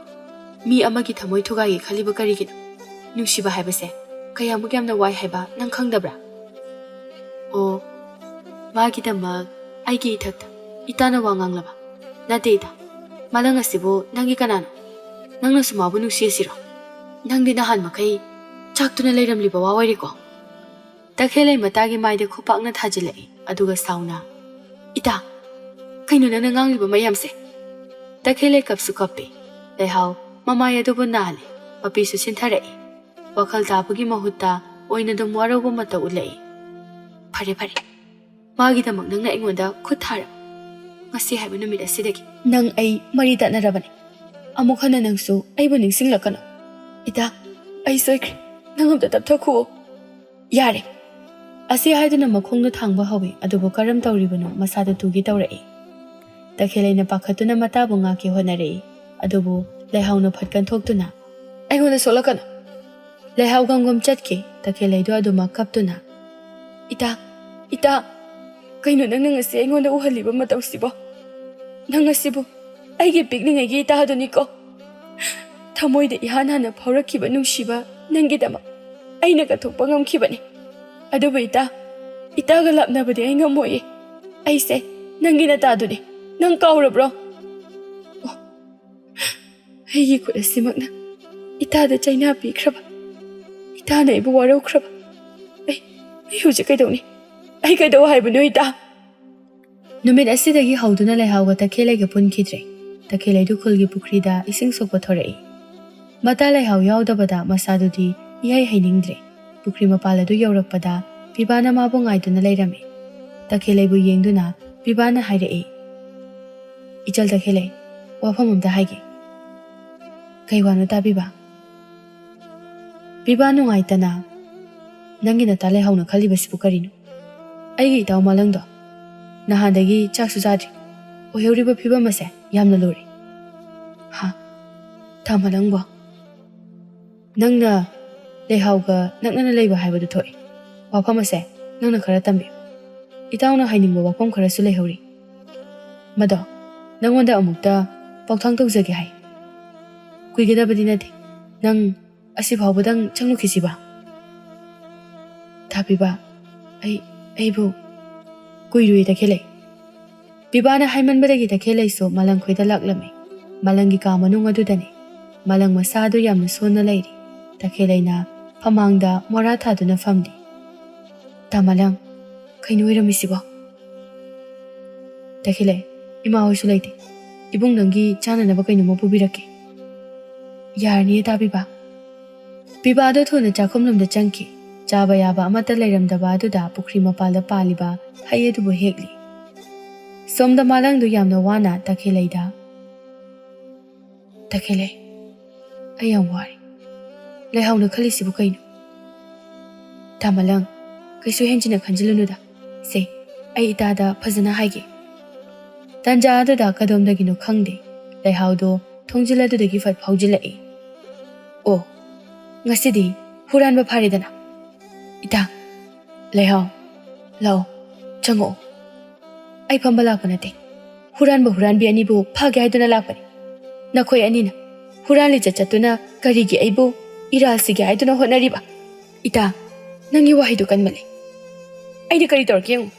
ꯃꯤ ꯑꯃꯒꯤ ꯊꯃꯣꯏ ꯊꯨꯒꯥꯏꯒꯦ ꯈꯜꯂꯤꯕ ꯀꯔꯤꯒꯤꯅꯣ? ꯅꯨꯡꯁꯤꯕ ꯍꯥꯏꯕꯁꯦ ꯀꯌꯥꯃꯨꯛ ꯌꯥꯝꯅ ꯋꯥꯏ ꯍꯥꯏꯕ ꯅꯪ ꯈꯪꯗꯕ꯭ꯔꯥ? ꯑꯣ, ꯃꯥꯒꯤꯗꯃꯛ ꯑꯩꯒꯤ ꯏꯊꯛꯇ ꯏꯇꯥꯅ ꯋꯥ ꯉꯥꯡꯂꯕ? ꯅꯠꯇꯦ ꯏꯇꯥ, ꯃꯥꯂꯪ ꯑꯁꯤꯕꯨ ꯅꯪꯒꯤ ꯀꯅꯥꯅꯣ? ꯅꯪꯅꯁꯨ ꯃꯥꯕꯨ ꯅꯨꯡꯁꯤꯁꯤꯔꯣ? ꯅꯪꯗꯤ ꯅꯍꯥꯟ ꯃꯈꯩ ꯆꯥꯛꯇꯨꯅ ꯂꯩꯔꯝꯂꯤꯕ ꯋꯥ ꯑꯣꯏꯔꯦꯀꯣ? ꯇꯈꯦꯜꯂꯩ ꯃꯇꯥꯒꯤ ꯃꯥꯏꯗ ꯈꯨꯄꯥꯛꯅ ꯊꯥꯖꯤꯜꯂꯛꯏ ꯑꯗꯨꯒ ꯁꯥꯎꯅ, ꯏꯇꯥ, ꯀꯩꯅꯣ ꯅꯪꯅ ꯉꯥꯡꯂꯤꯕ ꯃꯌꯥꯝꯁꯦ? ꯇꯈꯦꯜꯂꯩ ꯀꯞꯁꯨ ꯀꯞꯄꯤ꯫ ꯂꯩꯍꯥꯎ ꯃꯃꯥꯏ ꯑꯗꯨꯕꯨ ꯅꯥꯜꯂꯤ, ꯃꯄꯤꯁꯨ ꯁꯤꯟꯊꯔꯛꯏ꯫ ꯋꯥꯈꯜ ꯇꯥꯕꯒꯤ ꯃꯍꯨꯠꯇ ꯑꯣꯏꯅꯗꯨꯝ ꯋꯥꯔꯧꯕ ꯃꯇꯧ ꯎꯠꯂꯛꯏ꯫ ꯐꯔꯦ ꯐꯔꯦ, ꯃꯥꯒꯤꯗꯃꯛ ꯅꯪꯅ ꯑꯩꯉꯣꯟꯗ ꯈꯨꯠ ꯊꯥꯔꯕ ꯉꯁꯤ ꯍꯥꯏꯕ ꯅꯨꯃꯤꯠ ꯑꯁꯤꯗꯒꯤ ꯅꯪ ꯑꯩ ꯃꯔꯤ ꯇꯠꯅꯔꯕꯅꯤ꯫ ꯑꯃꯨꯛ ꯍꯟꯅ ꯅꯪꯁꯨ ꯑꯩꯕꯨ ꯅꯤꯡꯁꯤꯡꯂꯛꯀꯅꯨ꯫ ꯏꯇꯥ, ꯑꯩ ꯁꯣꯏꯈ꯭ꯔꯦ, ꯅꯪ ꯑꯝꯇ ꯇꯞꯊꯈꯣꯑꯣ꯫ ꯌꯥꯔꯦ꯫ ꯑꯁꯤ ꯍꯥꯏꯗꯨꯅ ꯃꯈꯣꯡꯗꯨ ꯊꯥꯡꯕ ꯍꯧꯏ, ꯑꯗꯨꯕꯨ ꯀꯔꯝ ꯇꯧꯔꯤꯕꯅꯣ ꯃꯁꯥꯗ ꯇꯨꯒꯦ ꯇꯧꯔꯛꯏ꯫ ꯇꯈꯦꯜꯂꯩꯅ ꯄꯥꯈꯠꯇꯨꯅ ꯃꯇꯥꯕꯨ ꯉꯥꯛꯀꯦ ꯍꯣꯠꯅꯔꯛꯏ, ꯑꯗꯨꯕꯨ ꯂꯩꯍꯥꯎꯅ ꯐꯠꯀꯟ ꯊꯣꯛꯇꯨꯅ, ꯑꯩꯉꯣꯟꯗ ꯁꯣꯛꯂꯛꯀꯅꯨ꯫ ꯂꯩꯍꯥꯎ ꯒꯝꯒꯝ ꯆꯠꯈꯤ꯫ ꯇꯈꯦꯜꯂꯩꯗꯨ ꯑꯗꯨꯃꯛ ꯀꯞꯇꯨꯅ, ꯏꯇꯥ, ꯏꯇꯥ, ꯀꯩꯅꯣ ꯅꯪꯅ ꯉꯁꯤ ꯑꯩꯉꯣꯟꯗ ꯎꯍꯜꯂꯤꯕ ꯃꯇꯧꯁꯤꯕꯣ? ꯅꯪ ꯑꯁꯤꯕꯨ ꯑꯩꯒꯤ ꯄꯤꯛꯂꯤꯉꯩꯒꯤ ꯏꯇꯥꯗꯨꯅꯤꯀꯣ? ꯊꯃꯣꯏꯗ ꯏꯍꯥꯟ ꯍꯥꯟꯅ ꯐꯥꯎꯔꯛꯈꯤꯕ ꯅꯨꯡꯁꯤꯕ ꯅꯪꯒꯤꯗꯃꯛ ꯑꯩꯅ ꯀꯠꯊꯣꯛꯄ ꯉꯝꯈꯤꯕꯅꯤ꯫ ꯑꯗꯨꯕꯨ ꯏꯇꯥ, ꯏꯇꯥꯒ ꯂꯥꯞꯅꯕꯗꯤ ꯑꯩ ꯉꯝꯃꯣꯏꯌꯦ꯫ ꯑꯩꯁꯦ ꯅꯪꯒꯤ ꯅꯇꯥꯗꯨꯅꯤ, ꯅꯪ ꯀꯥꯎꯔꯕ꯭ꯔꯣ? ꯑꯣ, ꯑꯩꯒꯤ ꯈꯨꯠ ꯑꯁꯤꯃꯛꯅ ꯏꯇꯥꯗ ꯆꯩꯅꯥ ꯄꯤꯈ꯭ꯔꯕ, ꯏꯇꯥꯅ ꯑꯩꯕꯨ ꯋꯥꯔꯧꯈ꯭ꯔꯕ꯫ ꯑꯩ ꯍꯧꯖꯤꯛ ꯀꯩꯗꯧꯅꯤ? ꯑꯩ ꯀꯩꯗꯧ ꯍꯥꯏꯕꯅꯣ ꯏꯇꯥ? ꯅꯨꯃꯤꯠ ꯑꯁꯤꯗꯒꯤ ꯍꯧꯗꯨꯅ ꯂꯩꯍꯥꯎꯒ ꯇꯈꯦꯜꯂꯩꯒ ꯄꯨꯟꯈꯤꯗ꯭ꯔꯦ꯫ ꯇꯈꯦꯜꯂꯩꯗꯨ ꯈꯨꯜꯒꯤ ꯄꯨꯈ꯭ꯔꯤꯗ ꯏꯁꯤꯡ ꯁꯣꯛꯄ ꯊꯣꯔꯛꯏ꯫ ꯃꯇꯥ ꯂꯩꯍꯥꯎ ꯌꯥꯎꯗꯕꯗ ꯃꯁꯥꯗꯨꯗꯤ ꯏꯍꯩ ꯍꯩꯅꯤꯡꯗ꯭ꯔꯦ꯫ ꯄꯨꯈ꯭ꯔꯤ ꯃꯄꯥꯜ ꯑꯗꯨ ꯌꯧꯔꯛꯄꯗ ꯄꯤꯕꯥꯅ ꯃꯥꯕꯨ ꯉꯥꯏꯗꯨꯅ ꯂꯩꯔꯝꯃꯤ꯫ ꯇꯈꯦꯜꯂꯩꯕꯨ ꯌꯦꯡꯗꯨꯅ ꯄꯤꯕꯥꯅ ꯍꯥꯏꯔꯛꯏ, "ꯏꯆꯜ ꯇꯈꯦꯜꯂꯩ, ꯋꯥꯐꯝ ꯑꯃꯇ ꯍꯥꯏꯒꯦ." "ꯀꯩ ꯋꯥꯅꯣ ꯇꯥꯕꯤꯕ?" ꯄꯤꯕꯥ ꯅꯨꯡꯉꯥꯏꯇꯅ, "ꯅꯪꯒꯤ ꯅꯇꯥ ꯂꯩꯍꯥꯎꯅ ꯈꯜꯂꯤꯕꯁꯤꯕꯨ ꯀꯔꯤꯅꯣ? ꯑꯩꯒꯤ ꯏꯇꯥꯎ ꯃꯥꯂꯪꯗꯣ ꯅꯍꯥꯟꯗꯒꯤ ꯆꯥꯛꯁꯨ ꯆꯥꯗ꯭ꯔꯤ, ꯑꯣꯏꯍꯧꯔꯤꯕ ꯐꯤꯕꯝ ꯑꯁꯦ ꯌꯥꯝꯅ ꯂꯨꯔꯦ." "ꯍꯥ? ꯊꯥ ꯃꯥꯂꯪꯕꯣ? ꯅꯪꯅ ꯂꯩꯍꯥꯎꯒ ꯅꯛꯅꯅ ꯂꯩꯕ ꯍꯥꯏꯕꯗꯨ ꯊꯣꯛꯏ꯫ ꯋꯥꯐꯝ ꯑꯁꯦ ꯅꯪꯅ ꯈꯔ ꯇꯝꯕꯤꯌꯨ꯫ ꯏꯇꯥꯎꯅ ꯍꯥꯏꯅꯤꯡꯕ ꯋꯥꯐꯝ ꯈꯔꯁꯨ ꯂꯩꯍꯧꯔꯤ, ꯃꯗꯣ ꯅꯪꯉꯣꯟꯗ ꯑꯃꯨꯛꯇ ꯄꯥꯎꯊꯥꯡ ꯇꯧꯖꯒꯦ ꯍꯥꯏ꯫ ꯀꯨꯏꯒꯗꯕꯗꯤ ꯅꯠꯇꯦ, ꯅꯪ ꯑꯁꯤ ꯐꯥꯎꯕꯗꯪ ꯆꯪꯂꯨꯈꯤꯁꯤꯕ." "ꯊꯥꯄꯤꯕ, ꯑꯩꯕꯨ..." "ꯀꯨꯏꯔꯣꯏ ꯇꯈꯦꯜꯂꯩ." ꯄꯤꯕꯥꯅ ꯍꯥꯏꯃꯟꯕꯗꯒꯤ ꯇꯈꯦꯜꯂꯩꯁꯨ ꯃꯥꯂꯪꯈꯣꯏꯗ ꯂꯥꯛꯂꯝꯃꯤ꯫ ꯃꯥꯂꯪꯒꯤ ꯀꯥ ꯃꯅꯨꯡ ꯑꯗꯨꯗꯅꯤ꯫ ꯃꯥꯂꯪ ꯃꯁꯥꯗꯨ ꯌꯥꯝꯅ ꯁꯣꯟꯅ ꯂꯩꯔꯤ꯫ ꯇꯈꯦꯜꯂꯩꯅ ꯐꯃꯥꯡꯗ ꯃꯣꯔꯥ ꯊꯥꯗꯨꯅ ꯐꯝꯂꯤ꯫ "ꯇꯥ ꯃꯥꯂꯪ, ꯀꯩꯅꯣ ꯑꯣꯏꯔꯝꯃꯤꯁꯤꯕꯣ?" "ꯇꯈꯦꯜꯂꯩ, ꯏꯃꯥ ꯍꯣꯏꯁꯨ ꯂꯩꯇꯦ, ꯏꯕꯨꯡ ꯅꯪꯒꯤ ꯆꯥꯅꯅꯕ ꯀꯩꯅꯣꯝꯃ ꯄꯨꯕꯤꯔꯛꯀꯦ." "ꯌꯥꯔꯅꯤꯌꯦ ꯇꯥꯕꯤꯕ." ꯄꯤꯕꯥꯗꯣ ꯊꯨꯅ ꯆꯥꯛꯈꯨꯝꯂꯣꯝꯗ ꯆꯪꯈꯤ꯫ ꯆꯥꯕ ꯌꯥꯕ ꯑꯃꯠꯇ ꯂꯩꯔꯝꯗꯕ ꯑꯗꯨꯗ ꯄꯨꯈ꯭ꯔꯤ ꯃꯄꯥꯜꯗ ꯄꯥꯜꯂꯤꯕ ꯍꯩ ꯑꯗꯨꯕꯨ ꯍꯦꯛꯂꯤ꯫ ꯁꯣꯝꯗ ꯃꯥꯂꯪꯗꯨ ꯌꯥꯝꯅ ꯋꯥꯅ ꯇꯈꯦꯜꯂꯩꯗ, "ꯇꯈꯦꯜꯂꯩ, ꯑꯩ ꯌꯥꯝ ꯋꯥꯔꯦ. ꯂꯩꯍꯥꯎꯅ ꯈꯜꯂꯤꯁꯤꯕꯨ ꯀꯩꯅꯣ?" "ꯇꯥ ꯃꯥꯂꯪ, ꯀꯩꯁꯨ ꯍꯦꯟꯖꯤꯟꯅ ꯈꯟꯖꯤꯜꯂꯨꯅꯨꯗ. ꯁꯦ, ꯑꯩ ꯏꯇꯥꯗ ꯐꯖꯅ ꯍꯥꯏꯒꯦ." ꯇꯟꯖꯥ ꯑꯗꯨꯗ ꯀꯗꯣꯝꯗꯒꯤꯅꯣ ꯈꯪꯗꯦ ꯂꯩꯍꯥꯎꯗꯣ ꯊꯣꯡꯖꯤꯜ ꯑꯗꯨꯗꯒꯤ ꯐꯠ ꯐꯥꯎꯖꯤꯜꯂꯛꯏ꯫ "ꯑꯣ, ꯉꯁꯤꯗꯤ ꯍꯨꯔꯥꯟꯕ ꯐꯥꯔꯦꯗꯅ! ꯏꯇꯥ, ꯂꯩꯍꯥꯎ, ꯂꯥꯛꯑꯣ, ꯆꯪꯉꯛꯑꯣ. ꯑꯩ ꯐꯝꯕ ꯂꯥꯛꯄ ꯅꯠꯇꯦ, ꯍꯨꯔꯥꯟꯕ ꯍꯨꯔꯥꯟꯕꯤ ꯑꯅꯤꯕꯨ ꯐꯥꯒꯦ ꯍꯥꯏꯗꯨꯅ ꯂꯥꯛꯄꯅꯤ꯫ ꯅꯈꯣꯏ ꯑꯅꯤꯅ ꯍꯨꯔꯥꯟ ꯂꯤꯆꯠ ꯆꯠꯇꯨꯅ ꯀꯔꯤꯒꯤ ꯑꯩꯕꯨ ꯏꯔꯥꯜꯁꯤꯒꯦ ꯍꯥꯏꯗꯨꯅ ꯍꯣꯠꯅꯔꯤꯕ? ꯏꯇꯥ, ꯅꯪꯒꯤ ꯋꯥꯍꯩꯗꯨ ꯀꯟꯃꯜꯂꯤ. ꯑꯩꯗꯤ ꯀꯔꯤ ꯇꯧꯔꯛꯀꯦ ꯌꯦꯡꯉꯨ."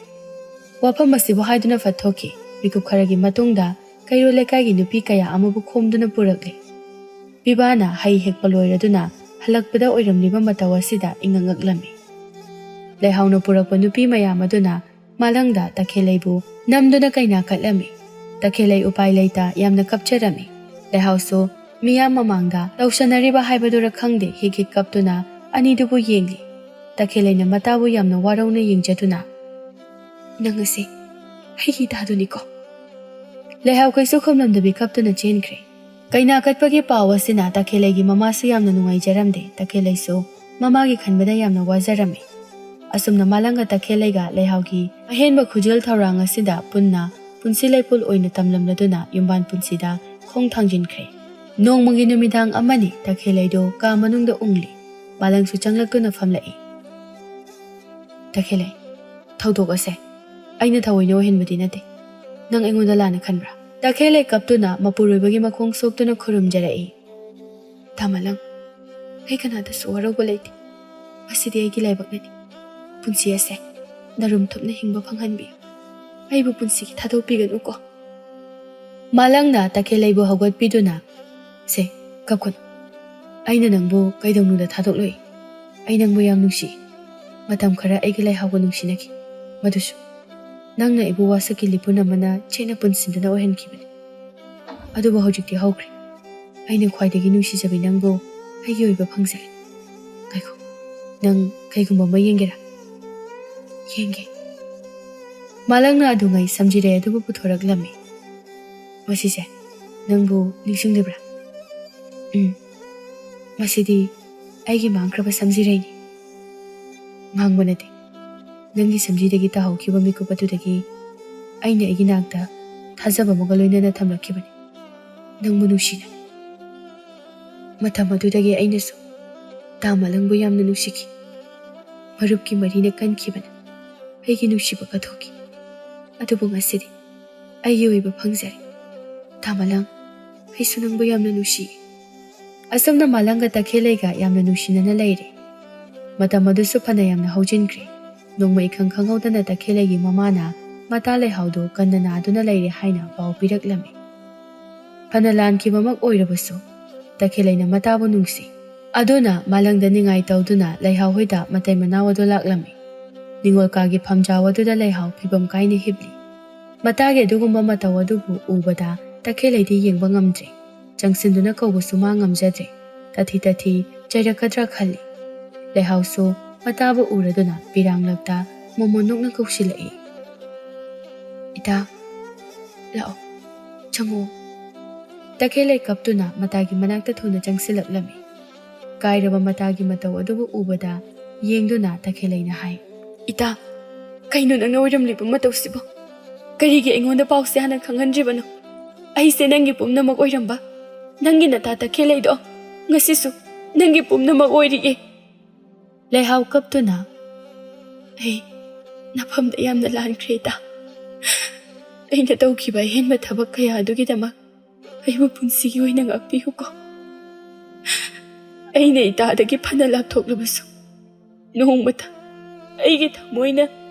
ꯋꯥꯐꯝ ꯑꯁꯤꯕꯨ ꯍꯥꯏꯗꯨꯅ ꯐꯠ ꯊꯣꯛꯈꯤ꯫ ꯃꯤꯀꯨꯞ ꯈꯔꯒꯤ ꯃꯇꯨꯡꯗ ꯀꯩꯔꯣꯜ ꯂꯩꯀꯥꯏꯒꯤ ꯅꯨꯄꯤ ꯀꯌꯥ ꯑꯃꯕꯨ ꯈꯣꯝꯗꯨꯅ ꯄꯨꯔꯛꯂꯤ꯫ ꯄꯤꯕꯥꯅ ꯍꯩ ꯍꯦꯛꯄ ꯂꯣꯏꯔꯗꯨꯅ ꯍꯜꯂꯛꯄꯗ ꯑꯣꯏꯔꯝꯂꯤꯕ ꯃꯇꯧ ꯑꯁꯤꯗ ꯏꯉꯛ ꯉꯛꯂꯝꯃꯤ꯫ ꯂꯩꯍꯥꯎꯅ ꯄꯨꯔꯛꯄ ꯅꯨꯄꯤ ꯃꯌꯥꯝ ꯑꯗꯨꯅ ꯃꯥꯂꯪꯗ ꯇꯈꯦꯜꯂꯩꯕꯨ ꯅꯝꯗꯨꯅ ꯀꯩꯅꯥ ꯀꯠꯂꯝꯃꯤ꯫ ꯇꯈꯦꯜꯂꯩ ꯎꯄꯥꯏ ꯂꯩꯇ ꯌꯥꯝꯅ ꯀꯞꯆꯔꯝꯃꯤ꯫ ꯂꯩꯍꯥꯎꯁꯨ ꯃꯤꯌꯥꯝ ꯃꯃꯥꯡꯗ ꯂꯧꯁꯟꯅꯔꯤꯕ ꯍꯥꯏꯕꯗꯨꯔ ꯈꯪꯗꯦ ꯍꯤꯛ ꯍꯤꯛ ꯀꯞꯇꯨꯅ ꯑꯅꯤꯗꯨꯕꯨ ꯌꯦꯡꯂꯤ꯫ ꯇꯈꯦꯜꯂꯩꯅ ꯃꯇꯥꯕꯨ ꯌꯥꯝꯅ ꯋꯥꯔꯧꯅ ꯌꯦꯡꯖꯗꯨꯅ, "ꯅꯪ ꯑꯁꯤ ꯑꯩꯒꯤ ꯏꯇꯥꯗꯨꯅꯤꯀꯣ?" ꯂꯩꯍꯥꯎ ꯀꯩꯁꯨ ꯈꯨꯝꯂꯝꯗꯕꯤ ꯀꯞꯇꯨꯅ ꯆꯦꯟꯈ꯭ꯔꯦ꯫ ꯀꯩꯅꯥ ꯀꯠꯄꯒꯤ ꯄꯥꯎ ꯑꯁꯤꯅ ꯇꯈꯦꯜꯂꯩꯒꯤ ꯃꯃꯥꯁꯨ ꯌꯥꯝꯅ ꯅꯨꯡꯉꯥꯏꯖꯔꯝꯗꯦ꯫ ꯇꯈꯦꯜꯂꯩꯁꯨ ꯃꯃꯥꯒꯤ ꯈꯟꯕꯗ ꯌꯥꯝꯅ ꯋꯥꯖꯔꯝꯃꯤ꯫ ꯑꯁꯨꯝꯅ ꯃꯥꯂꯪꯒ ꯇꯈꯦꯜꯂꯩꯒ ꯂꯩꯍꯥꯎꯒꯤ ꯑꯍꯦꯟꯕ ꯈꯨꯖꯦꯜ ꯊꯧꯔꯥꯡ ꯑꯁꯤꯗ ꯄꯨꯟꯅ ꯄꯨꯟꯁꯤ ꯂꯩꯄꯨꯜ ꯑꯣꯏꯅ ꯇꯝꯂꯝꯂꯗꯨꯅ ꯌꯨꯝꯕꯥꯟ ꯄꯨꯟꯁꯤꯗ ꯈꯣꯡ ꯊꯥꯡꯖꯤꯟꯈ꯭ꯔꯦ꯫ ꯅꯣꯡꯃꯒꯤ ꯅꯨꯃꯤꯗꯥꯡ ꯑꯃꯅꯤ ꯇꯈꯦꯜꯂꯩꯗꯣ ꯀꯥ ꯃꯅꯨꯡꯗ ꯎꯪꯂꯤ꯫ ꯃꯥꯂꯪꯁꯨ ꯆꯪꯂꯛꯇꯨꯅ ꯐꯝꯂꯛꯏ꯫ "ꯇꯈꯦꯜꯂꯩ, ꯊꯧꯗꯣꯛ ꯑꯁꯦ ꯑꯩꯅ ꯊꯑꯣꯏꯅ ꯑꯣꯏꯍꯟꯕꯗꯤ ꯅꯠꯇꯦ. ꯅꯪ ꯑꯩꯉꯣꯟꯗ ꯂꯥꯟꯅ ꯈꯟꯕ꯭ꯔꯥ?" ꯇꯈꯦꯜꯂꯩ ꯀꯞꯇꯨꯅ ꯃꯄꯨꯔꯣꯏꯕꯒꯤ ꯃꯈꯣꯡ ꯁꯣꯛꯇꯨꯅ ꯈꯨꯔꯨꯝꯖꯔꯛꯏ꯫ "ꯇꯥ ꯃꯥꯂꯪ, ꯑꯩ ꯀꯅꯥꯗꯁꯨ ꯋꯥꯔꯧꯕ ꯂꯩꯇꯦ. ꯃꯁꯤꯗꯤ ꯑꯩꯒꯤ ꯂꯥꯏꯕꯛꯅꯅꯤ. ꯄꯨꯟꯁꯤ ꯑꯁꯦ ꯅꯔꯨꯝ ꯊꯨꯞꯅ ꯍꯤꯡꯕ ꯐꯪꯍꯟꯕꯤꯌꯨ. ꯑꯩꯕꯨ ꯄꯨꯟꯁꯤꯒꯤ ꯊꯥꯗꯣꯛꯄꯤꯒꯅꯨꯀꯣ." ꯃꯥꯂꯪꯅ ꯇꯈꯦꯜꯂꯩꯕꯨ ꯍꯧꯒꯠꯄꯤꯗꯨꯅ, "ꯁꯦ, ꯀꯞꯀꯅꯨ. ꯑꯩꯅ ꯅꯪꯕꯨ ꯀꯩꯗꯧꯅꯨꯡꯗ ꯊꯥꯗꯣꯛꯂꯣꯏ. ꯑꯩ ꯅꯪꯕꯨ ꯌꯥꯝ ꯅꯨꯡꯁꯤ. ꯃꯇꯝ ꯈꯔ ꯑꯩꯒꯤ ꯂꯩꯍꯥꯎꯒ ꯅꯨꯡꯁꯤꯅꯈꯤ. ꯃꯗꯨꯁꯨ ꯅꯪꯅ ꯑꯩꯕꯨ ꯋꯥꯁꯛꯀꯤ ꯂꯤꯄꯨꯟ ꯑꯃꯅ ꯆꯦꯠꯅ ꯄꯨꯟꯁꯤꯟꯗꯨꯅ ꯑꯣꯏꯍꯟꯈꯤꯕꯅꯤ. ꯑꯗꯨꯕꯨ ꯍꯧꯖꯤꯛꯇꯤ ꯍꯧꯈ꯭ꯔꯦ. ꯑꯩꯅ ꯈ꯭ꯋꯥꯏꯗꯒꯤ ꯅꯨꯡꯁꯤꯖꯕꯤ ꯅꯪꯕꯨ ꯑꯩꯒꯤ ꯑꯣꯏꯕ ꯐꯪꯖꯔꯦ. ꯉꯥꯏꯈꯣ, ꯅꯪ ꯀꯩꯒꯨꯝꯕ ꯑꯃ ꯌꯦꯡꯒꯦꯔꯥ?" "ꯌꯦꯡꯒꯦ." ꯃꯥꯂꯪꯅ ꯑꯗꯨꯉꯩ ꯁꯝꯖꯤꯔꯩ ꯑꯗꯨꯕꯨ ꯄꯨꯊꯣꯔꯛꯂꯝꯃꯤ꯫ "ꯃꯁꯤꯁꯦ ꯅꯪꯕꯨ ꯅꯤꯡꯁꯤꯡꯂꯤꯕ꯭ꯔꯥ?" "ꯃꯁꯤꯗꯤ ꯑꯩꯒꯤ ꯃꯥꯡꯈ꯭ꯔꯕ ꯁꯝꯖꯤꯔꯩꯅꯤ." "ꯃꯥꯡꯕ ꯅꯠꯇꯦ. ꯅꯪꯒꯤ ꯁꯝꯖꯤꯗꯒꯤ ꯇꯥꯍꯧꯈꯤꯕ ꯃꯤꯀꯨꯞ ꯑꯗꯨꯗꯒꯤ ꯑꯩꯅ ꯑꯩꯒꯤ ꯅꯥꯛꯇ ꯊꯥꯖꯕ ꯑꯃꯒ ꯂꯣꯏꯅꯅ ꯊꯝꯂꯛꯈꯤꯕꯅꯤ, ꯅꯪꯕꯨ ꯅꯨꯡꯁꯤꯅ. ꯃꯇꯝ ꯑꯗꯨꯗꯒꯤ ꯑꯩꯅꯁꯨ ꯇꯥ ꯃꯥꯂꯪꯕꯨ ꯌꯥꯝꯅ ꯅꯨꯡꯁꯤꯈꯤ. ꯃꯔꯨꯞꯀꯤ ꯃꯔꯤꯅ ꯀꯟꯈꯤꯕꯅ ꯑꯩꯒꯤ ꯅꯨꯡꯁꯤꯕ ꯀꯠꯊꯣꯛꯈꯤ. ꯑꯗꯨꯕꯨ ꯉꯁꯤꯗꯤ ꯑꯩꯒꯤ ꯑꯣꯏꯕ ꯐꯪꯖꯔꯦ. ꯇꯥ ꯃꯥꯂꯪ, ꯑꯩꯁꯨ ꯅꯪꯕꯨ ꯌꯥꯝꯅ ꯅꯨꯡꯁꯤꯌꯦ." ꯑꯁꯨꯝꯅ ꯃꯥꯂꯪꯒ ꯇꯈꯦꯜꯂꯩꯒ ꯌꯥꯝꯅ ꯅꯨꯡꯁꯤꯅꯅ ꯂꯩꯔꯦ꯫ ꯃꯇꯝ ꯑꯗꯨꯁꯨ ꯐꯅ ꯌꯥꯝꯅ ꯍꯧꯖꯤꯟꯈ꯭ꯔꯦ꯫ ꯅꯣꯡꯃ ꯏꯈꯪ ꯈꯪꯍꯧꯗꯅ ꯇꯈꯦꯜꯂꯩꯒꯤ ꯃꯃꯥꯅ ꯃꯇꯥ ꯂꯩꯍꯥꯎꯗꯨ ꯀꯟꯅ ꯅꯥꯗꯨꯅ ꯂꯩꯔꯦ ꯍꯥꯏꯅ ꯄꯥꯎ ꯄꯤꯔꯛꯂꯝꯃꯤ꯫ ꯐꯅ ꯂꯥꯟꯈꯤꯕꯃꯛ ꯑꯣꯏꯔꯕꯁꯨ ꯇꯈꯦꯜꯂꯩꯅ ꯃꯇꯥꯕꯨ ꯅꯨꯡꯁꯤ꯫ ꯑꯗꯨꯅ ꯃꯥꯂꯪꯗ ꯅꯤꯡꯉꯥꯏ ꯇꯧꯗꯨꯅ ꯂꯩꯍꯥꯎ ꯍꯣꯏꯗ ꯃꯇꯩ ꯃꯅꯥꯎ ꯑꯗꯨ ꯂꯥꯛꯂꯝꯃꯤ꯫ ꯅꯤꯡꯉꯣꯜ ꯀꯥꯒꯤ ꯐꯝꯖꯥꯎ ꯑꯗꯨꯗ ꯂꯩꯍꯥꯎ ꯐꯤꯕꯝ ꯀꯥꯏꯅ ꯍꯤꯞꯂꯤ꯫ ꯃꯇꯥꯒꯤ ꯑꯗꯨꯒꯨꯝꯕ ꯃꯇꯧ ꯑꯗꯨꯕꯨ ꯎꯕꯗ ꯇꯈꯦꯜꯂꯩꯗꯤ ꯌꯦꯡꯕ ꯉꯝꯗ꯭ꯔꯦ꯫ ꯆꯪꯁꯤꯟꯗꯨꯅ ꯀꯧꯕꯁꯨ ꯃꯥ ꯉꯝꯖꯗ꯭ꯔꯦ꯫ ꯇꯊꯤ ꯇꯊꯤ ꯆꯩꯔꯛꯀꯗ꯭ꯔꯥ ꯈꯜꯂꯤ꯫ ꯂꯩꯍꯥꯎꯁꯨ ꯃꯇꯥꯕꯨ ꯎꯔꯗꯨꯅ ꯄꯤꯔꯥꯡꯂꯛꯇ ꯃꯣꯃꯣꯟ ꯅꯣꯛꯅ ꯀꯧꯁꯤꯜꯂꯛꯏ꯫ ꯏꯇꯥ, ꯂꯥꯛꯑꯣ, ꯆꯪꯉꯛꯑꯣ꯫ ꯇꯈꯦꯜꯂꯩ ꯀꯞꯇꯨꯅ ꯃꯇꯥꯒꯤ ꯃꯅꯥꯛꯇ ꯊꯨꯅ ꯆꯪꯁꯤꯜꯂꯛꯂꯝꯃꯤ꯫ ꯀꯥꯏꯔꯕ ꯃꯇꯥꯒꯤ ꯃꯇꯧ ꯑꯗꯨꯕꯨ ꯎꯕꯗ ꯌꯦꯡꯗꯨꯅ ꯇꯈꯦꯜꯂꯩꯅ ꯍꯥꯏ, ꯏꯇꯥ, ꯀꯩꯅꯣ ꯅꯪꯅ ꯑꯣꯏꯔꯝꯂꯤꯕ ꯃꯇꯧꯁꯤꯕꯨ? ꯀꯔꯤꯒꯤ ꯑꯩꯉꯣꯟꯗ ꯄꯥꯎꯁꯦ ꯍꯥꯟꯅ ꯈꯪꯍꯟꯗ꯭ꯔꯤꯕꯅꯣ? ꯑꯩꯁꯦ ꯅꯪꯒꯤ ꯄꯨꯝꯅꯃꯛ ꯑꯣꯏꯔꯝꯕ, ꯅꯪꯒꯤ ꯅꯇꯥ ꯇꯈꯦꯜꯂꯩꯗꯣ ꯉꯁꯤꯁꯨ ꯅꯪꯒꯤ ꯄꯨꯝꯅꯃꯛ ꯑꯣꯏꯔꯤꯌꯦ꯫ ꯂꯩꯍꯥꯎ ꯀꯞꯇꯨꯅ, ꯑꯩ ꯅꯐꯝꯗ ꯌꯥꯝꯅ ꯂꯥꯟꯈ꯭ꯔꯦ ꯏꯇꯥ꯫ ꯑꯩꯅ ꯇꯧꯈꯤꯕ ꯑꯍꯦꯟꯕ ꯊꯕꯛ ꯀꯌꯥ ꯑꯗꯨꯒꯤꯗꯃꯛ ꯑꯩꯕꯨ ꯄꯨꯟꯁꯤꯒꯤ ꯑꯣꯏꯅ ꯉꯥꯛꯄꯤꯌꯨꯀꯣ꯫ ꯑꯩꯅ ꯏꯇꯥꯗꯒꯤ ꯐꯅ ꯂꯥꯞꯊꯣꯛꯂꯕꯁꯨ ꯅꯣꯡꯃꯇ ꯑꯩꯒꯤ ꯊꯃꯣꯏꯅ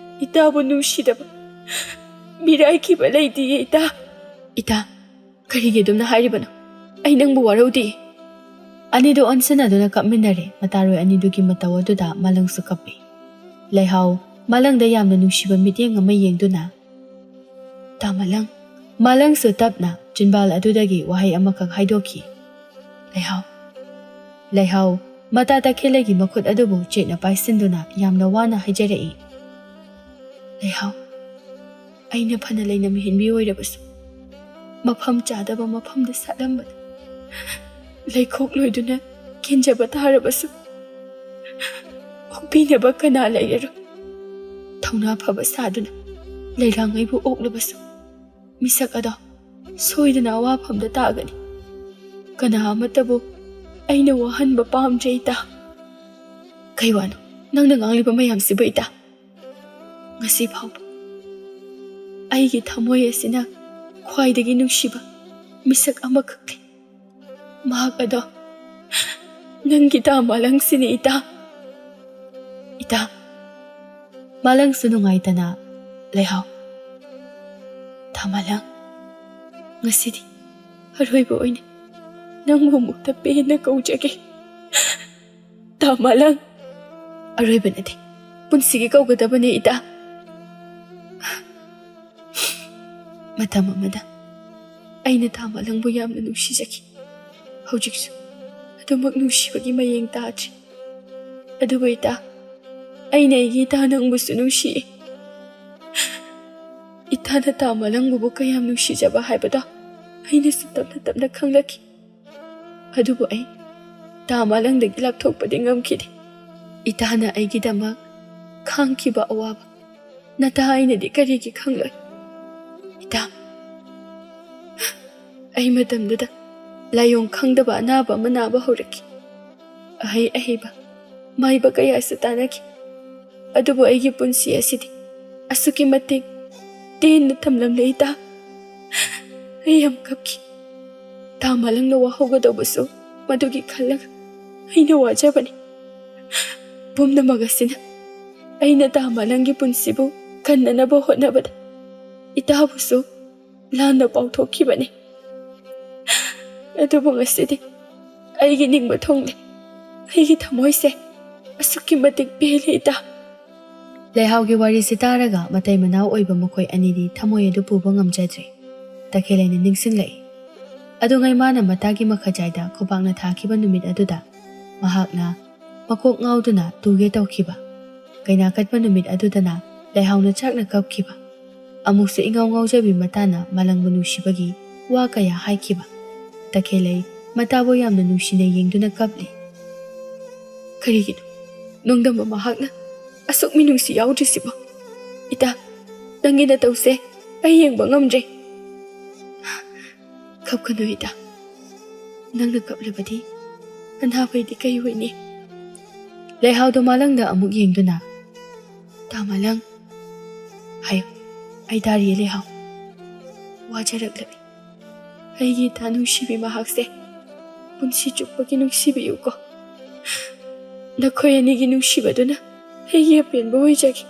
ꯏꯇꯥꯕꯨ ꯅꯨꯡꯁꯤꯗꯕ, ꯃꯤꯔꯥꯏꯈꯤꯕ ꯂꯩꯇꯤꯌꯦ ꯏꯇꯥ꯫ ꯏꯇꯥ, ꯀꯔꯤꯒꯤ ꯑꯗꯨꯝꯅ ꯍꯥꯏꯔꯤꯕꯅꯣ? ꯑꯩ ꯅꯪꯕꯨ ꯋꯥꯔꯧꯗꯦ꯫ ꯑꯅꯤꯗꯨ ꯑꯣꯟꯁꯤꯟꯅꯗꯨꯅ ꯀꯞꯃꯤꯟꯅꯔꯦ꯫ ꯃꯇꯥꯔꯣꯏ ꯑꯅꯤꯗꯨꯒꯤ ꯃꯇꯧ ꯑꯗꯨꯗ ꯃꯥꯂꯪꯁꯨ ꯀꯞꯄꯤ꯫ ꯂꯩꯍꯥꯎ ꯃꯥꯂꯪꯗ ꯌꯥꯝꯅ ꯅꯨꯡꯁꯤꯕ ꯃꯤꯠꯌꯦꯡ ꯑꯃ ꯌꯦꯡꯗꯨꯅ, ꯇꯥ ꯃꯥꯂꯪ꯫ ꯃꯥꯂꯪꯁꯨ ꯇꯞꯅ ꯆꯤꯟꯕꯥꯜ ꯑꯗꯨꯗꯒꯤ ꯋꯥꯍꯩ ꯑꯃꯈꯛ ꯍꯥꯏꯗꯣꯛꯈꯤ, ꯂꯩꯍꯥꯎ꯫ ꯂꯩꯍꯥꯎ ꯃꯇꯥ ꯇꯈꯦꯜꯂꯩꯒꯤ ꯃꯈꯨꯠ ꯑꯗꯨꯕꯨ ꯆꯦꯠꯅ ꯄꯥꯏꯁꯤꯟꯗꯨꯅ ꯌꯥꯝꯅ ꯋꯥꯅ ꯍꯥꯏꯖꯔꯛꯏ, ꯂꯩꯍꯥꯎ, ꯑꯩꯅ ꯐꯅ ꯂꯩꯅꯝ ꯍꯦꯟꯕꯤ ꯑꯣꯏꯔꯕꯁꯨ ꯃꯐꯝ ꯆꯥꯗꯕ ꯃꯐꯝꯗ ꯁꯥꯠꯂꯝꯕꯗ ꯂꯩꯈꯣꯛ ꯂꯣꯏꯗꯨꯅ ꯀꯤꯟꯖꯕ ꯇꯥꯔꯕꯁꯨ ꯑꯣꯛꯄꯤꯅꯕ ꯀꯅꯥ ꯂꯩꯔꯔꯣꯏ꯫ ꯊꯧꯅꯥ ꯐꯕ ꯁꯥꯗꯨꯅ ꯂꯩꯔꯥꯡꯉꯩꯕꯨ ꯑꯣꯛꯂꯕꯁꯨ ꯃꯤꯁꯛ ꯑꯗꯣ ꯁꯣꯏꯗꯅ ꯑꯋꯥꯐꯝꯗ ꯇꯥꯒꯅꯤ꯫ ꯀꯅꯥ ꯑꯃꯠꯇꯕꯨ ꯑꯩꯅ ꯋꯥꯍꯟꯕ ꯄꯥꯝꯗ꯭ꯔꯦ ꯏꯇꯥ꯫ ꯀꯩ ꯋꯥꯅꯣ ꯅꯪꯅ ꯉꯥꯡꯂꯤꯕ ꯃꯌꯥꯝꯁꯤꯕꯨ ꯏꯇꯥ? ꯉꯁꯤ ꯐꯥꯎꯕ ꯑꯩꯒꯤ ꯊꯃꯣꯏ ꯑꯁꯤꯅ ꯈ꯭ꯋꯥꯏꯗꯒꯤ ꯅꯨꯡꯁꯤꯕ ꯃꯤꯁꯛ ꯑꯃꯈꯛ ꯂꯩ꯫ ꯃꯍꯥꯛ ꯑꯗꯣ ꯅꯪꯒꯤ ꯇꯥ ꯃꯥꯂꯪꯁꯤꯅꯤ ꯏꯇꯥ꯫ ꯏꯇꯥ, ꯃꯥꯂꯪꯁꯨ ꯅꯨꯡꯉꯥꯏꯇꯅ, ꯂꯩꯍꯥꯎ, ꯇꯥ ꯃꯥꯂꯪ, ꯉꯁꯤꯗꯤ ꯑꯔꯣꯏꯕ ꯑꯣꯏꯅ ꯅꯪꯕꯨ ꯑꯃꯨꯛꯇ ꯄꯦꯟꯅ ꯀꯧꯖꯒꯦ꯫ ꯇꯥ ꯃꯥꯂꯪ, ꯑꯔꯣꯏꯕ ꯅꯠꯇꯦ, ꯄꯨꯟꯁꯤꯒꯤ ꯀꯧꯒꯗꯕꯅꯤ ꯏꯇꯥ꯫ ꯃꯇꯝ ꯑꯃꯗ ꯑꯩꯅ ꯇꯥ ꯃꯥꯂꯪꯕꯨ ꯌꯥꯝꯅ ꯅꯨꯡꯁꯤꯖꯈꯤ꯫ ꯍꯧꯖꯤꯛꯁꯨ ꯑꯗꯨꯃꯛ ꯅꯨꯡꯁꯤꯕꯒꯤ ꯃꯌꯦꯡ ꯇꯥꯗ꯭ꯔꯤ꯫ ꯑꯗꯨꯕꯨ ꯏꯇꯥ, ꯑꯩꯅ ꯑꯩꯒꯤ ꯏꯇꯥ ꯅꯪꯕꯨꯁꯨ ꯅꯨꯡꯁꯤꯌꯦ꯫ ꯏꯇꯥꯅ ꯇꯥ ꯃꯥꯂꯪꯕꯨ ꯀꯌꯥꯝ ꯅꯨꯡꯁꯤꯖꯕ ꯍꯥꯏꯕꯗꯣ ꯑꯩꯅꯁꯨ ꯇꯞꯅ ꯇꯞꯅ ꯈꯪꯂꯛꯈꯤ꯫ ꯑꯗꯨꯕꯨ ꯑꯩ ꯇꯥ ꯃꯥꯂꯪꯗꯒꯤ ꯂꯥꯞꯊꯣꯛꯄꯗꯤ ꯉꯝꯈꯤꯗꯦ꯫ ꯏꯇꯥꯅ ꯑꯩꯒꯤꯗꯃꯛ ꯈꯥꯡꯈꯤꯕ ꯑꯋꯥꯕ ꯅꯇꯥ ꯑꯩꯅꯗꯤ ꯀꯔꯤꯒꯤ ꯈꯪꯂꯣꯏ? ꯏꯇꯥ, ꯑꯩ ꯃꯇꯝꯗꯨꯗ ꯂꯥꯏꯑꯣꯡ ꯈꯪꯗꯕ ꯑꯅꯥꯕ ꯑꯃ ꯅꯥꯕ ꯍꯧꯔꯛꯈꯤ꯫ ꯑꯍꯩ ꯑꯍꯩꯕ ꯃꯥꯏꯕ ꯀꯌꯥꯁꯨ ꯇꯥꯟꯅꯈꯤ꯫ ꯑꯗꯨꯕꯨ ꯑꯩꯒꯤ ꯄꯨꯟꯁꯤ ꯑꯁꯤꯗꯤ ꯑꯁꯨꯛꯀꯤ ꯃꯇꯤꯛ ꯇꯦꯟꯅ ꯊꯝꯂꯝꯂꯦ ꯏꯇꯥ꯫ ꯑꯩ ꯌꯥꯝ ꯀꯞꯈꯤ꯫ ꯇꯥ ꯃꯥꯂꯪꯅ ꯋꯥꯍꯧꯒꯗꯧꯕꯁꯨ ꯃꯗꯨꯒꯤ ꯈꯜꯂꯒ ꯑꯩꯅ ꯋꯥꯖꯕꯅꯤ꯫ ꯄꯨꯝꯅꯃꯛ ꯑꯁꯤꯅ ꯑꯩꯅ ꯇꯥ ꯃꯥꯂꯪꯒꯤ ꯄꯨꯟꯁꯤꯕꯨ ꯀꯟꯅꯅꯕ ꯍꯣꯠꯅꯕꯗ ꯏꯇꯥꯕꯨꯁꯨ ꯂꯥꯟꯅ ꯄꯥꯎꯊꯣꯛꯈꯤꯕꯅꯤ꯫ ꯑꯗꯨꯕꯨ ꯉꯁꯤꯗꯤ ꯑꯩꯒꯤ ꯅꯤꯡꯕ ꯊꯨꯡꯂꯦ꯫ ꯑꯩꯒꯤ ꯊꯃꯣꯏꯁꯦ ꯑꯁꯨꯛꯀꯤ ꯃꯇꯤꯛ ꯄꯦꯜꯂꯦ ꯏꯇꯥ꯫ ꯂꯩꯍꯥꯎꯒꯤ ꯋꯥꯔꯤꯁꯤ ꯇꯥꯔꯒ ꯃꯇꯩ ꯃꯅꯥꯎ ꯑꯣꯏꯕ ꯃꯈꯣꯏ ꯑꯅꯤꯗꯤ ꯊꯃꯣꯏ ꯑꯗꯨ ꯄꯨꯕ ꯉꯝꯖꯗ꯭ꯔꯦ꯫ ꯇꯈꯦꯜꯂꯩꯅ ꯅꯤꯡꯁꯤꯡꯂꯛꯏ꯫ ꯑꯗꯨꯉꯩ ꯃꯥꯅ ꯃꯇꯥꯒꯤ ꯃꯈꯖꯥꯏꯗ ꯈꯨꯄꯥꯛꯅ ꯊꯥꯈꯤꯕ ꯅꯨꯃꯤꯠ ꯑꯗꯨꯗ ꯃꯍꯥꯛꯅ ꯃꯀꯣꯛ ꯉꯥꯎꯗꯨꯅ ꯇꯨꯒꯦ ꯇꯧꯈꯤꯕ, ꯀꯩꯅꯥ ꯀꯠꯄ ꯅꯨꯃꯤꯠ ꯑꯗꯨꯗꯅ ꯂꯩꯍꯥꯎꯅ ꯆꯥꯛꯅ ꯀꯞꯈꯤꯕ, ꯑꯃꯨꯛꯁꯨ ꯏꯉꯥꯎ ꯉꯥꯎꯖꯕꯤ ꯃꯇꯥꯅ ꯃꯥꯂꯪꯕꯨ ꯅꯨꯡꯁꯤꯕꯒꯤ ꯋꯥ ꯀꯌꯥ ꯍꯥꯏꯈꯤꯕ꯫ ꯇꯈꯦꯜꯂꯩ ꯃꯇꯥꯕꯨ ꯌꯥꯝꯅ ꯅꯨꯡꯁꯤꯅ ꯌꯦꯡꯗꯨꯅ ꯀꯞꯂꯤ꯫ ꯀꯔꯤꯒꯤꯅꯣ ꯅꯣꯡꯗꯝꯕ ꯃꯍꯥꯛꯅ ꯑꯁꯨꯛ ꯃꯤꯅꯨꯡꯁꯤ ꯌꯥꯎꯗ꯭ꯔꯤꯁꯤꯕꯣ? ꯏꯇꯥ, ꯅꯪꯒꯤ ꯅꯇꯧꯁꯦ ꯑꯩ ꯌꯦꯡꯕ ꯉꯝꯗ꯭ꯔꯦ꯫ ꯀꯞꯀꯅꯨ ꯏꯇꯥ, ꯅꯪꯅ ꯀꯞꯂꯕꯗꯤ ꯑꯅꯥꯕꯩꯗꯤ ꯀꯩ ꯑꯣꯏꯅꯤ? ꯂꯩꯍꯥꯎꯗꯣ ꯃꯥꯂꯪꯗ ꯑꯃꯨꯛ ꯌꯦꯡꯗꯨꯅ, ꯇꯥ ꯃꯥꯂꯪ, ꯍꯥꯏꯌꯣ, ꯑꯩ ꯇꯥꯔꯤꯌꯦ ꯂꯩꯍꯥꯎ꯫ ꯋꯥꯖꯔꯛꯂꯕꯤ ꯑꯩꯒꯤ ꯏꯇꯥ ꯅꯨꯡꯁꯤꯕꯤ ꯃꯍꯥꯛꯁꯦ ꯄꯨꯟꯁꯤ ꯆꯨꯞꯄꯒꯤ ꯅꯨꯡꯁꯤꯕꯤꯌꯨꯀꯣ꯫ ꯅꯈꯣꯏ ꯑꯅꯤꯒꯤ ꯅꯨꯡꯁꯤꯕꯗꯨꯅ ꯑꯩꯒꯤ ꯑꯄꯦꯟꯕ ꯑꯣꯏꯖꯒꯦ꯫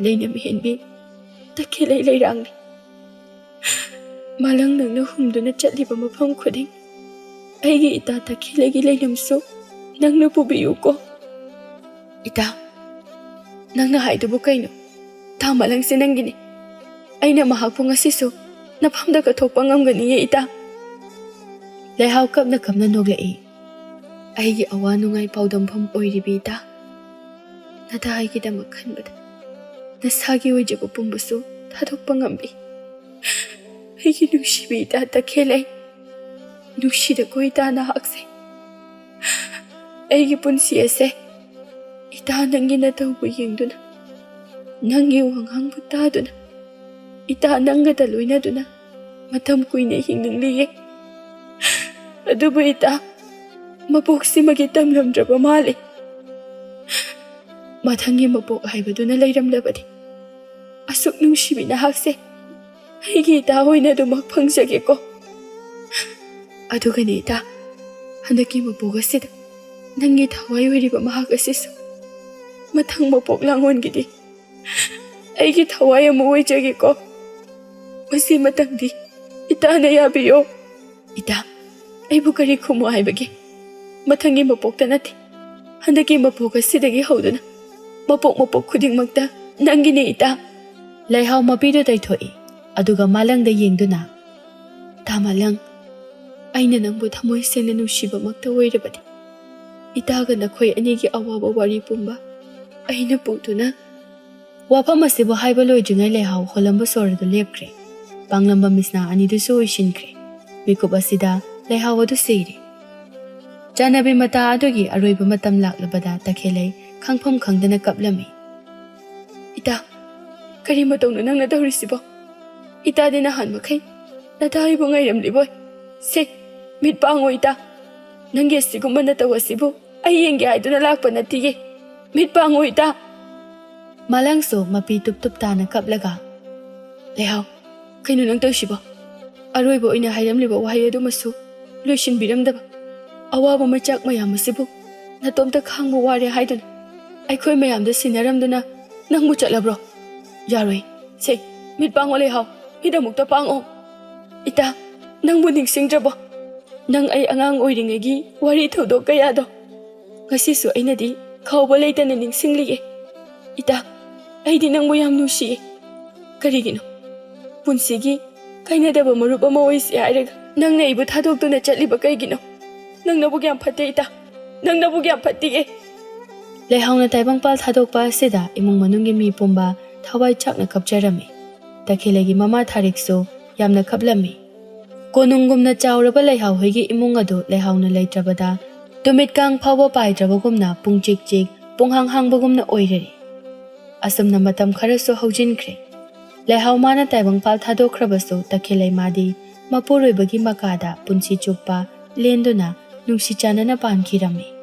ꯂꯩꯅꯝ ꯍꯦꯟꯕꯤ ꯇꯈꯦꯜꯂꯩ ꯂꯩꯔꯥꯡꯅꯤ꯫ ꯃꯥꯂꯪ ꯅꯪꯅ ꯍꯨꯝꯗꯨꯅ ꯆꯠꯂꯤꯕ ꯃꯐꯝ ꯈꯨꯗꯤꯡ ꯑꯩꯒꯤ ꯏꯇꯥ ꯇꯈꯦꯜꯂꯩꯒꯤ ꯂꯩꯅꯝꯁꯨ ꯅꯪꯅ ꯄꯨꯕꯤꯌꯨꯀꯣ꯫ ꯏꯇꯥ, ꯅꯪꯅ ꯍꯥꯏꯗꯨꯕꯨ ꯀꯩꯅꯣ? ꯇꯥ ꯃꯥꯂꯪꯁꯦ ꯅꯪꯒꯤꯅꯤ꯫ ꯑꯩꯅ ꯃꯍꯥꯛꯄꯨ ꯉꯁꯤꯁꯨ ꯅꯐꯝꯗ ꯀꯠꯊꯣꯛꯄ ꯉꯝꯒꯅꯤꯌꯦ ꯏꯇꯥ꯫ ꯂꯩꯍꯥꯎ ꯀꯞꯅ ꯀꯞꯅ ꯅꯣꯛꯂꯛꯏ꯫ ꯑꯩꯒꯤ ꯑꯋꯥ ꯅꯨꯡꯉꯥꯏ ꯄꯥꯎꯗꯝꯐꯝ ꯑꯣꯏꯔꯤꯕꯤ ꯏꯇꯥ, ꯅꯗꯥ ꯑꯩꯒꯤꯗꯃꯛ ꯈꯟꯕꯗ ꯅꯁꯥꯒꯤ ꯑꯣꯏꯖꯕ ꯄꯨꯝꯕꯁꯨ ꯊꯥꯗꯣꯛꯄ ꯉꯝꯂꯤ꯫ ꯑꯩꯒꯤ ꯅꯨꯡꯁꯤꯕꯤ ꯏꯇꯥ ꯇꯈꯦꯜꯂꯩ, ꯅꯨꯡꯁꯤꯗꯀꯣ ꯏꯇꯥ ꯅꯍꯥꯛꯁꯦ꯫ ꯑꯩꯒꯤ ꯄꯨꯟꯁꯤ ꯑꯁꯦ ꯏꯇꯥ ꯅꯪꯒꯤ ꯅꯇꯧꯕꯨ ꯌꯦꯡꯗꯨꯅ, ꯅꯪꯒꯤ ꯋꯥꯉꯥꯡꯕꯨ ꯇꯥꯗꯨꯅ, ꯏꯇꯥ ꯅꯪꯒꯗ ꯂꯣꯏꯅꯗꯨꯅ ꯃꯇꯝ ꯀꯨꯏꯅ ꯍꯤꯡꯅꯤꯡꯂꯤꯌꯦ꯫ ꯑꯗꯨꯕꯨ ꯏꯇꯥ, ꯃꯄꯣꯛꯁꯤꯃꯒꯤ ꯇꯝꯂꯝꯗ꯭ꯔꯕ ꯃꯥꯜꯂꯤ꯫ ꯃꯊꯪꯒꯤ ꯃꯄꯣꯛ ꯍꯥꯏꯕꯗꯨꯅ ꯂꯩꯔꯝꯂꯕꯗꯤ ꯑꯁꯨꯛ ꯅꯨꯡꯁꯤꯕꯤ ꯅꯍꯥꯛꯁꯦ ꯑꯩꯒꯤ ꯏꯇꯥ ꯑꯣꯏꯅ ꯑꯗꯨꯃꯛ ꯐꯪꯖꯒꯦꯀꯣ꯫ ꯑꯗꯨꯒꯅꯤ ꯏꯇꯥ, ꯍꯟꯗꯛꯀꯤ ꯃꯄꯣꯛ ꯑꯁꯤꯗ ꯅꯪꯒꯤ ꯊꯋꯥꯏ ꯑꯣꯏꯔꯤꯕ ꯃꯍꯥꯛ ꯑꯁꯤꯁꯨ ꯃꯊꯪ ꯃꯄꯣꯛ ꯂꯥꯡꯑꯣꯟꯒꯤꯗꯤ ꯑꯩꯒꯤ ꯊꯋꯥꯏ ꯑꯃ ꯑꯣꯏꯖꯒꯦꯀꯣ꯫ ꯃꯁꯤꯃꯇꯪꯗꯤ ꯏꯇꯥꯅ ꯌꯥꯕꯤꯌꯣ꯫ ꯏꯇꯥ, ꯑꯩꯕꯨ ꯀꯔꯤ ꯈꯨꯝꯃꯨ ꯍꯥꯏꯕꯒꯦ? ꯃꯊꯪꯒꯤ ꯃꯄꯣꯛꯇ ꯅꯠꯇꯦ, ꯍꯟꯗꯛꯀꯤ ꯃꯄꯣꯛ ꯑꯁꯤꯗꯒꯤ ꯍꯧꯗꯨꯅ ꯃꯄꯣꯛ ꯈꯨꯗꯤꯡꯃꯛꯇ ꯅꯪꯒꯤꯅꯦ ꯏꯇꯥ꯫ ꯂꯩꯍꯥꯎ ꯃꯄꯤꯗꯨ ꯇꯩꯊꯣꯛꯏ, ꯑꯗꯨꯒ ꯃꯥꯂꯪꯗ ꯌꯦꯡꯗꯨꯅ, ꯏꯇꯥ ꯃꯥꯂꯪ, ꯑꯩꯅ ꯅꯪꯕꯨ ꯊꯃꯣꯏ ꯁꯦꯡꯅ ꯅꯨꯡꯁꯤꯕꯃꯛꯇ ꯑꯣꯏꯔꯕꯗꯤ ꯏꯇꯥꯒ ꯅꯈꯣꯏ ꯑꯅꯤꯒꯤ ꯑꯋꯥꯕ ꯋꯥꯔꯤ ꯄꯨꯝꯕ ꯑꯩꯅ ꯄꯨꯗꯨꯅ꯫ ꯋꯥꯐꯝ ꯑꯁꯤꯕꯨ ꯍꯥꯏꯕ ꯂꯣꯏꯗ꯭ꯔꯤꯉꯩ ꯂꯩꯍꯥꯎ ꯍꯣꯜꯂꯝꯕ ꯁꯣꯔꯗꯨ ꯂꯦꯞꯈ꯭ꯔꯦ꯫ ꯄꯥꯡꯂꯝꯕ ꯃꯤꯁꯅꯥ ꯑꯅꯤꯗꯨꯁꯨ ꯑꯣꯏꯁꯤꯟꯈ꯭ꯔꯦ꯫ ꯃꯤꯀꯨꯞ ꯑꯁꯤꯗ ꯂꯩꯍꯥꯎ ꯑꯗꯨ ꯁꯤꯔꯦ꯫ ꯆꯠꯅꯕꯤ ꯃꯇꯥ ꯑꯗꯨꯒꯤ ꯑꯔꯣꯏꯕ ꯃꯇꯝ ꯂꯥꯛꯂꯕꯗ ꯇꯈꯦꯜꯂꯩ ꯈꯪꯐꯝ ꯈꯪꯗꯅ ꯀꯞꯂꯝꯃꯤ꯫ ꯏꯇꯥ, ꯀꯔꯤ ꯃꯇꯧꯅꯣ ꯅꯪꯅ ꯇꯧꯔꯤꯁꯤꯕꯣ? ꯏꯇꯥꯗꯤ ꯅꯍꯥꯟ ꯃꯈꯩ ꯅꯗꯥ ꯑꯩꯕꯨ ꯉꯥꯏꯔꯝꯂꯤꯕꯣꯏ꯫ ꯁꯦ, ꯃꯤꯠ ꯄꯥꯡꯉꯣ ꯏꯇꯥ, ꯅꯪꯒꯤ ꯑꯁꯤꯒꯨꯝꯕ ꯅꯇꯧ ꯑꯁꯤꯕꯨ ꯑꯩ ꯌꯦꯡꯒꯦ ꯍꯥꯏꯗꯨꯅ ꯂꯥꯛꯄ ꯅꯠꯇꯤꯌꯦ꯫ ꯃꯤꯠ ꯄꯥꯡꯉꯣ ꯏꯇꯥ꯫ ꯃꯥꯂꯪꯁꯨ ꯃꯄꯤ ꯇꯨꯞ ꯇꯨꯞ ꯇꯥꯅ ꯀꯞꯂꯒ, ꯂꯩꯍꯥꯎ, ꯀꯩꯅꯣ ꯅꯪ ꯇꯧꯔꯤꯁꯤꯕꯣ? ꯑꯔꯣꯏꯕ ꯑꯣꯏꯅ ꯍꯥꯏꯔꯝꯂꯤꯕ ꯋꯥꯍꯩ ꯑꯗꯨꯃꯁꯨ ꯂꯣꯏꯁꯤꯟꯕꯤꯔꯝꯗꯕ, ꯑꯋꯥꯕ ꯃꯩꯆꯥꯛ ꯃꯌꯥꯝ ꯑꯁꯤꯕꯨ ꯅꯇꯣꯝꯇ ꯈꯥꯡꯕ ꯋꯥꯔꯦ ꯍꯥꯏꯗꯨꯅ ꯑꯩꯈꯣꯏ ꯃꯌꯥꯝꯗ ꯁꯤꯟꯅꯔꯝꯗꯨꯅ ꯅꯪꯕꯨ ꯆꯠꯂꯕ꯭ꯔꯣ? ꯌꯥꯔꯣꯏ꯫ ꯁꯦ, ꯃꯤꯠ ꯄꯥꯡꯉꯣ ꯂꯩꯍꯥꯎ, ꯃꯤꯠ ꯑꯃꯨꯛꯇ ꯄꯥꯡꯉꯣ꯫ ꯏꯇꯥ, ꯅꯪꯕꯨ ꯅꯤꯡꯁꯤꯡꯗ꯭ꯔꯕꯣ? ꯅꯪ ꯑꯩ ꯑꯉꯥꯡ ꯑꯣꯏꯔꯤꯉꯩꯒꯤ ꯋꯥꯔꯤ ꯊꯧꯗꯣꯛ ꯀꯌꯥꯗꯣ ꯉꯁꯤꯁꯨ ꯑꯩꯅꯗꯤ ꯈꯥꯎꯕ ꯂꯩꯇꯅ ꯅꯤꯡꯁꯤꯡꯂꯤꯌꯦ꯫ ꯏꯇꯥ, ꯑꯩꯗꯤ ꯅꯪꯕꯨ ꯌꯥꯝ ꯅꯨꯡꯁꯤꯌꯦ꯫ ꯀꯔꯤꯒꯤꯅꯣ? ꯄꯨꯟꯁꯤꯒꯤ ꯀꯥꯏꯅꯗꯕ ꯃꯔꯨꯞ ꯑꯃ ꯑꯣꯏꯁꯤ ꯍꯥꯏꯔꯒ ꯅꯪꯅ ꯑꯩꯕꯨ ꯊꯥꯗꯣꯛꯇꯨꯅ ꯆꯠꯂꯤꯕ ꯀꯩꯒꯤꯅꯣ? ꯅꯪꯅꯕꯨ ꯌꯥꯝ ꯐꯠꯇꯦ ꯏꯇꯥ, ꯅꯪꯅꯕꯨ ꯌꯥꯝ ꯐꯠꯇꯤꯌꯦ꯫ ꯂꯩꯍꯥꯎꯅ ꯇꯥꯏꯕꯪꯄꯥꯜ ꯊꯥꯗꯣꯛꯄ ꯑꯁꯤꯗ ꯏꯃꯨꯡ ꯃꯅꯨꯡꯒꯤ ꯃꯤ ꯄꯨꯝꯕ ꯊꯋꯥꯏ ꯆꯥꯛꯅ ꯀꯞꯆꯔꯝꯃꯤ꯫ ꯇꯈꯦꯜꯂꯩꯒꯤ ꯃꯃꯥ ꯊꯥꯔꯤꯛꯁꯨ ꯌꯥꯝꯅ ꯀꯞꯂꯝꯃꯤ꯫ ꯀꯣꯅꯨꯡꯒꯨꯝꯅ ꯆꯥꯎꯔꯕ ꯂꯩꯍꯥꯎ ꯍꯣꯏꯒꯤ ꯏꯃꯨꯡ ꯑꯗꯨ ꯂꯩꯍꯥꯎꯅ ꯂꯩꯇ꯭ꯔꯕꯗ ꯇꯨꯃꯤꯠꯀꯥꯡ ꯐꯥꯎꯕ ꯄꯥꯏꯗ꯭ꯔꯕꯒꯨꯝꯅ ꯄꯨꯡꯆꯤꯛ ꯆꯤꯛ ꯄꯨꯡꯍꯥꯡ ꯍꯥꯡꯕꯒꯨꯝꯅ ꯑꯣꯏꯔꯔꯤ꯫ ꯑꯁꯨꯝꯅ ꯃꯇꯝ ꯈꯔꯁꯨ ꯍꯧꯖꯤꯟꯈ꯭ꯔꯦ꯫ ꯂꯩꯍꯥꯎ ꯃꯥꯅ ꯇꯥꯏꯕꯪꯄꯥꯜ ꯊꯥꯗꯣꯛꯈ꯭ꯔꯕꯁꯨ ꯇꯈꯦꯜꯂꯩ ꯃꯥꯗꯤ ꯃꯄꯨꯔꯣꯏꯕꯒꯤ ꯃꯀꯥꯗ ꯄꯨꯟꯁꯤ ꯆꯨꯞꯄ ꯂꯦꯟꯗꯨꯅ ꯅꯨꯡꯁꯤ ꯆꯥꯟꯅꯅ ꯄꯥꯟꯈꯤꯔꯝꯃꯤ꯫